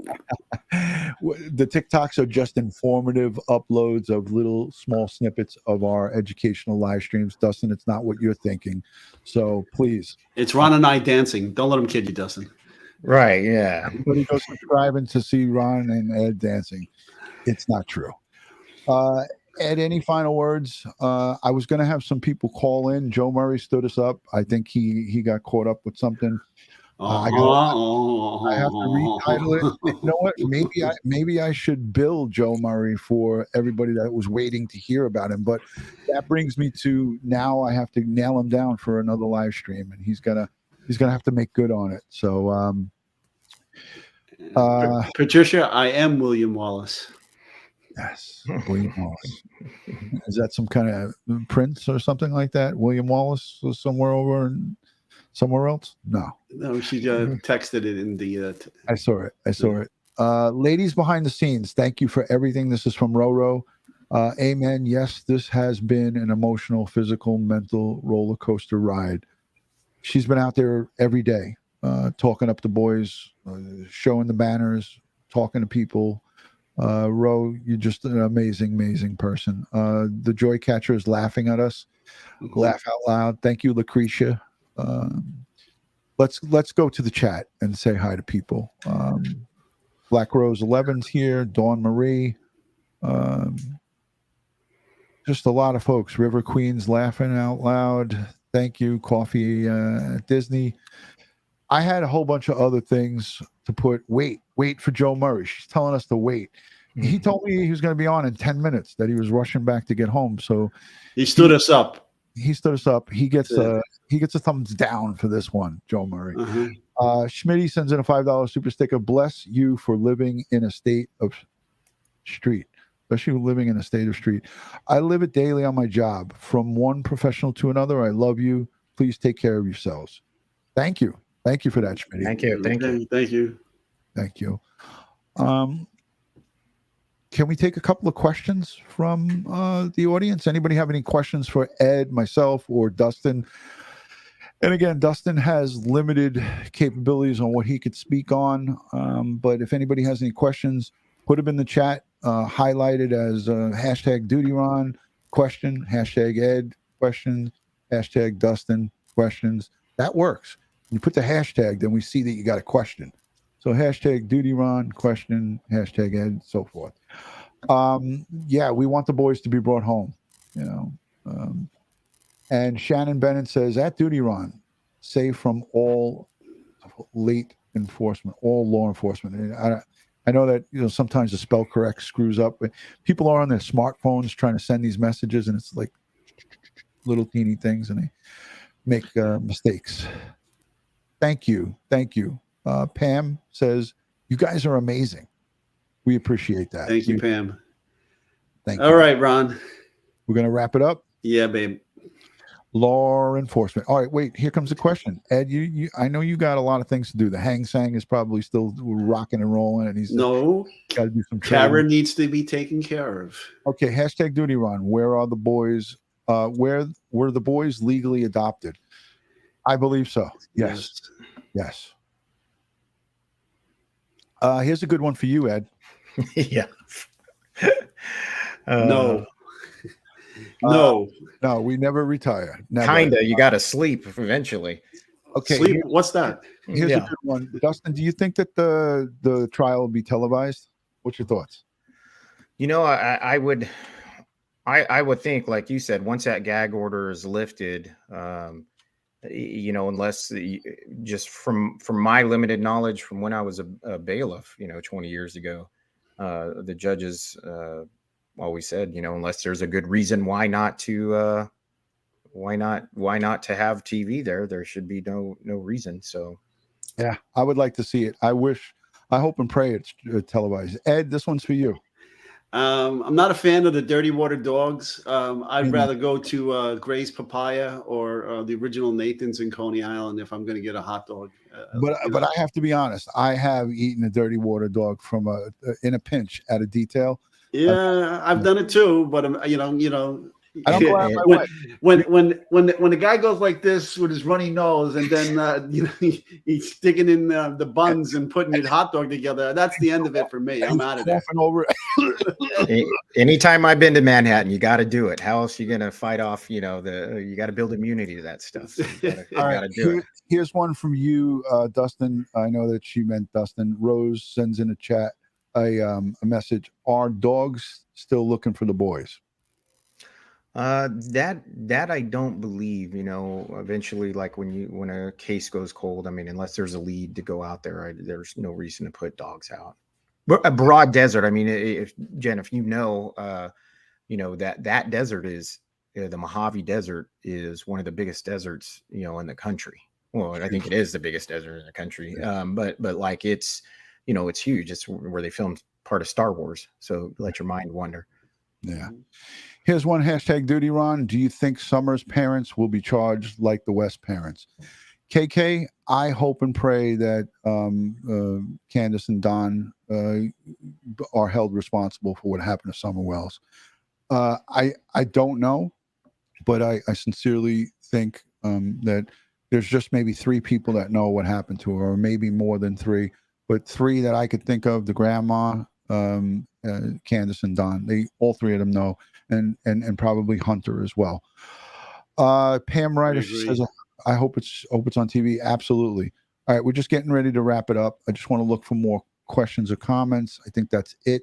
TikToks are just informative uploads of little small snippets of our educational live streams. Dustin, it's not what you're thinking. So please. It's Ron and I dancing. Don't let him kid you, Dustin. Right. Yeah. Everybody go subscribing to see Ron and Ed dancing. It's not true. Ed, any final words? I was going to have some people call in. Joe Murray stood us up. I think he got caught up with something. I have to retitle it. You know what? Maybe I should bill Joe Murray for everybody that was waiting to hear about him. But that brings me to now I have to nail him down for another live stream, and he's gonna have to make good on it. So, Patricia, I am William Wallace. Yes, William Wallace. Is that some kind of prince or something like that? William Wallace was somewhere over in somewhere else? No, she texted it in the. I saw it. Ladies behind the scenes, thank you for everything. This is from Roro. Amen. Yes, this has been an emotional, physical, mental roller coaster ride. She's been out there every day, talking up the boys, showing the banners, talking to people. Ro, you're just an amazing person. The joy catcher is laughing at us. Laugh out loud. Thank you, Lucretia. Let's go to the chat and say hi to people. Black Rose 11's here. Dawn Marie. Just a lot of folks. River Queen's laughing out loud. Thank you. Coffee at Disney. I had a whole bunch of other things to put. Wait for Joe Murray. She's telling us to wait. He told me he was going to be on in 10 minutes, that he was rushing back to get home. So he stood us up. He stood us up. He gets a thumbs down for this one, Joe Murray. Schmitty sends in a $5 super sticker. Bless you for living in a state of street. Especially living in a state of street. I live it daily on my job. From one professional to another, I love you. Please take care of yourselves. Thank you. Thank you for that, Schmitty. Thank you. Thank you. Can we take a couple of questions from the audience? Anybody have any questions for Ed, myself, or Dustin? And again, Dustin has limited capabilities on what he could speak on. But if anybody has any questions, put them in the chat. Highlighted as hashtag DutyRon question, hashtag Ed questions, hashtag Dustin questions. That works. You put the hashtag, then we see that you got a question. So hashtag DutyRon question, hashtag Ed, so forth. Yeah, we want the boys to be brought home, you know. And Shannon Bennett says, at DutyRon, safe from all late enforcement, all law enforcement. And I know that, you know, sometimes the spell correct screws up, but people are on their smartphones trying to send these messages, and it's like little teeny things, and they make mistakes. Thank you. Pam says, you guys are amazing. We appreciate that. Thank you, Pam. Thank you. All right, Ron. We're going to wrap it up. Yeah, babe. Law enforcement. All right, wait, here comes the question. Ed, you I know you got a lot of things to do. The hang sang is probably still rocking and rolling, and he's got to do some training. Karen needs to be taken care of. Okay, hashtag DutyRon. Where are the boys? Where were the boys legally adopted? I believe so. Yes. Here's a good one for you, Ed. Yeah. No, we never retire. Never. Kinda. You got to sleep eventually. Okay. Sleep. What's that? Here's a good one. Dustin, do you think that the trial will be televised? What's your thoughts? You know, I would think, like you said, once that gag order is lifted, you know, unless just from my limited knowledge from when I was a bailiff, you know, 20 years ago, the judges always said, you know, unless there's a good reason why not to have TV there should be no reason. So yeah, I would like to see it. I hope and pray it's televised. Ed, this one's for you. I'm not a fan of the dirty water dogs. I'd rather go to Gray's Papaya or the original Nathan's in Coney Island if I'm going to get a hot dog. But I have to be honest. I have eaten a dirty water dog from in a pinch at a detail. Yeah, I've done it too, but I don't go out of my way. when the guy goes like this with his runny nose, and then he's sticking in the buns and putting the hot dog together. That's the end of it for me. I'm out of there. Over. Anytime I've been to Manhattan, you got to do it. How else are you going to fight off? You got to build immunity to that stuff. So you got to do it. Here's one from you, Dustin. I know that she meant Dustin. Rose sends in a chat a message. Are dogs still looking for the boys? That I don't believe. Eventually, like when a case goes cold, I mean, unless there's a lead to go out there, there's no reason to put dogs out. But a broad desert. I mean, if that desert is the Mojave Desert is one of the biggest deserts in the country. Well, I think it is the biggest desert in the country. But like it's huge. It's where they filmed part of Star Wars. So let your mind wander. Yeah. Here's one hashtag DutyRon. Do you think Summer's parents will be charged like the West parents? KK, I hope and pray that Candace and Don are held responsible for what happened to Summer Wells. I don't know, but I sincerely think that there's just maybe 3 people that know what happened to her, or maybe more than 3, but 3 that I could think of: the grandma, Candace, and Don. All 3 of them know, and probably Hunter as well. Pam Ryder says, I hope it's on TV. Absolutely. All right, we're just getting ready to wrap it up. I just want to look for more questions or comments. I think that's it.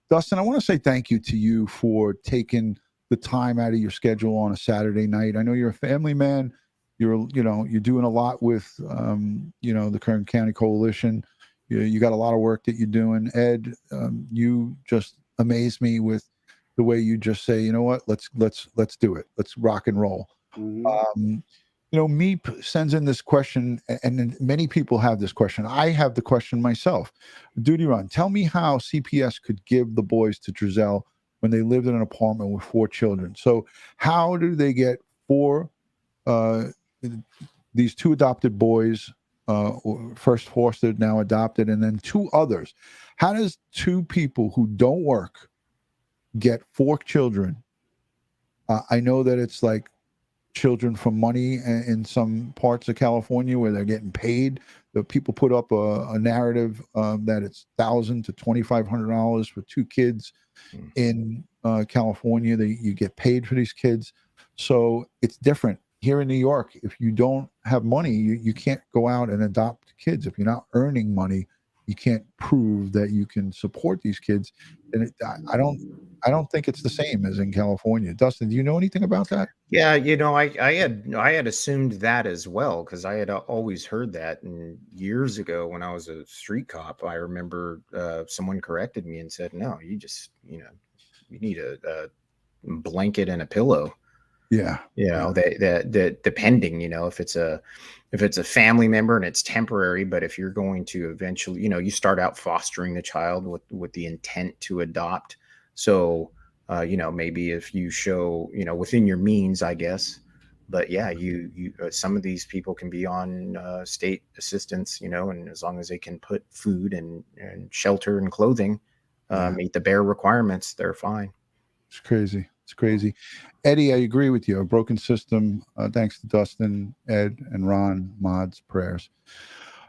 Dustin, I want to say thank you to you for taking the time out of your schedule on a Saturday night. I know you're a family man. You're doing a lot with the Kern County Coalition. You got a lot of work that you're doing. Ed, you just amaze me with the way you just say, you know what, let's do it. Let's rock and roll. Mm-hmm. Meep sends in this question, and many people have this question. I have the question myself. DutyRon, tell me how CPS could give the boys to Trezell when they lived in an apartment with 4 children. So how do they get 4 these 2 adopted boys, first fostered, now adopted, and then 2 others? How does 2 people who don't work get 4 children? I know that it's like children from money in some parts of California where they're getting paid. The people put up a narrative that it's $1,000 to $2,500 for 2 kids in California. You get paid for these kids, so it's different here in New York. If you don't have money, you can't go out and adopt kids. If you're not earning money, you can't prove that you can support these kids. And I don't think it's the same as in California. Dustin, do you know anything about that? Yeah, I had assumed that as well, because I had always heard that. And years ago, when I was a street cop, I remember someone corrected me and said, "No, you just you need a blanket and a pillow." Yeah, that depending, if it's a family member and it's temporary, but if you're going to eventually, you start out fostering the child with the intent to adopt. So, maybe if you show, within your means, I guess, but yeah, you some of these people can be on state assistance, and as long as they can put food and shelter and clothing, meet the bare requirements, they're fine. It's crazy. It's crazy. Eddie, I agree with you. A broken system. Thanks to Dustin, Ed, and Ron, mods, prayers.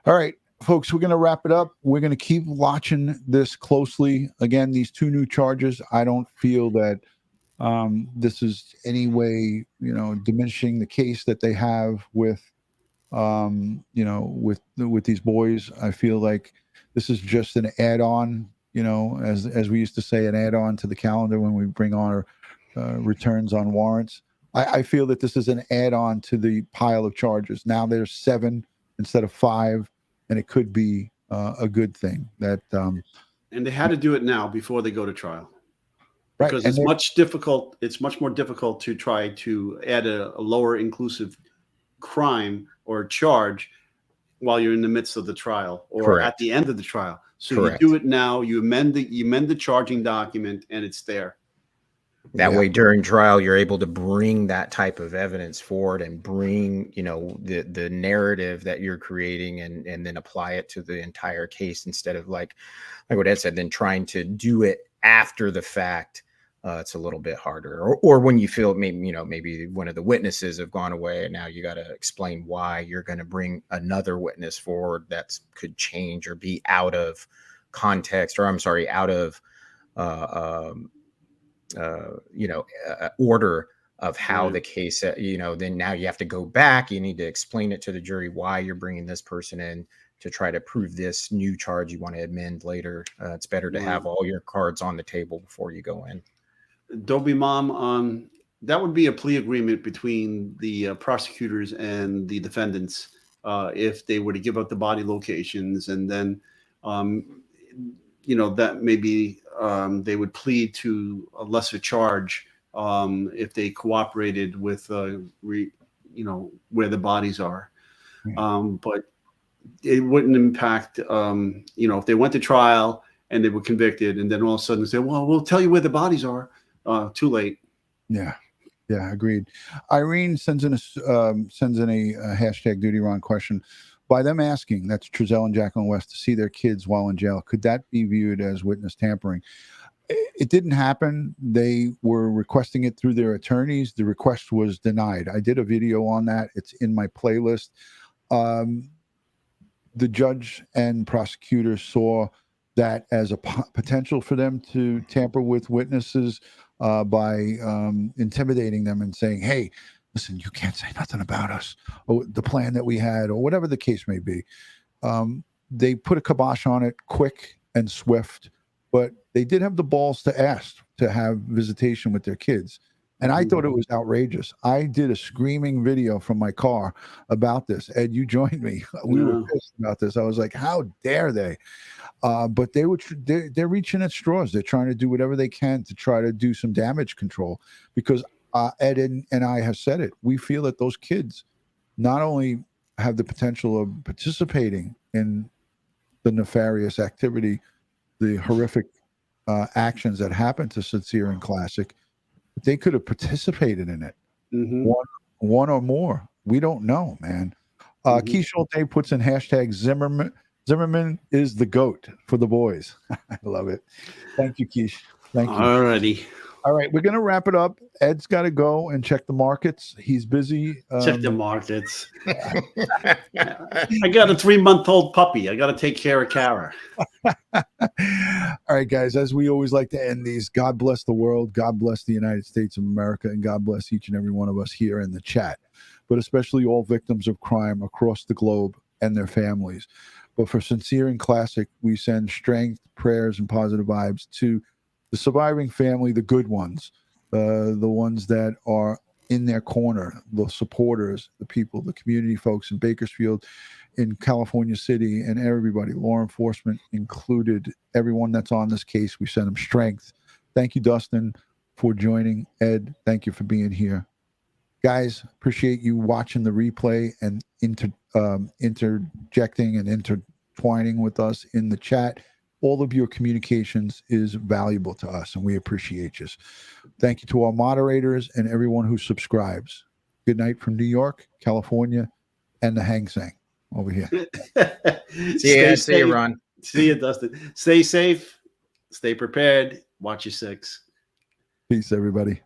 All right, folks, we're going to wrap it up. We're going to keep watching this closely. Again, these 2 new charges, I don't feel that this is any way, diminishing the case that they have with, with these boys. I feel like this is just an add-on, as we used to say, an add-on to the calendar when we bring on our returns on warrants. I feel that this is an add-on to the pile of charges. Now there's 7 instead of 5, and it could be a good thing. That and they had to do it now before they go to trial, right? Because it's much more difficult to try to add a lower inclusive crime or charge while you're in the midst of the trial or Correct. at the end of the trial. So Correct. you do it now. You amend the charging document, and it's there. That Yeah. way, during trial, you're able to bring that type of evidence forward and bring, the narrative that you're creating and then apply it to the entire case instead of like what Ed said, then trying to do it after the fact. It's a little bit harder, or when you feel maybe one of the witnesses have gone away and now you got to explain why you're going to bring another witness forward that could change or be out of context, or I'm sorry, out of order of how Right. the case, then now you have to go back. You need to explain it to the jury why you're bringing this person in to try to prove this new charge you want to amend later. It's better to have all your cards on the table before you go in. Dobie Mom, that would be a plea agreement between the prosecutors and the defendants if they were to give up the body locations, and then that maybe they would plead to a lesser charge if they cooperated with where the bodies are. But it wouldn't impact if they went to trial and they were convicted and then all of a sudden say, well, we'll tell you where the bodies are. Too late. Yeah, agreed. Irene sends in a hashtag DutyRon question. By them asking, that's Trezell and Jacqueline West, to see their kids while in jail, could that be viewed as witness tampering? It didn't happen. They were requesting it through their attorneys. The request was denied. I did a video on that. It's in my playlist. The judge and prosecutor saw that as a potential for them to tamper with witnesses by intimidating them and saying, hey, listen, you can't say nothing about us, or the plan that we had, or whatever the case may be. They put a kibosh on it quick and swift, but they did have the balls to ask to have visitation with their kids. And I thought it was outrageous. I did a screaming video from my car about this. Ed, you joined me. We were pissed about this. I was like, how dare they? But they're reaching at straws. They're trying to do whatever they can to try to do some damage control, because Ed and I have said it. We feel that those kids not only have the potential of participating in the nefarious activity, the horrific actions that happened to Sincere and Classic, but they could have participated in it. One or more. We don't know, man. Keith Schulte puts in hashtag Zimmerman is the GOAT for the boys. I love it. Thank you, Keish. Thank you. Alrighty. All right, we're going to wrap it up. Ed's got to go and check the markets. He's busy. Check the markets. I got a 3-month-old puppy. I got to take care of Kara. All right, guys, as we always like to end these, God bless the world. God bless the United States of America. And God bless each and every one of us here in the chat, but especially all victims of crime across the globe and their families. But for Sincere and Classic, we send strength, prayers, and positive vibes to the surviving family, the good ones, the ones that are in their corner, the supporters, the people, the community folks in Bakersfield, in California City, and everybody, law enforcement included, everyone that's on this case, we send them strength. Thank you, Dustin, for joining. Ed, thank you for being here. Guys, appreciate you watching the replay and interjecting and intertwining with us in the chat. All of your communications is valuable to us, and we appreciate you. Thank you to our moderators and everyone who subscribes. Good night from New York, California, and the Hang Seng over here. See you, Ron. See you, Dustin. Stay safe. Stay prepared. Watch your 6. Peace, everybody.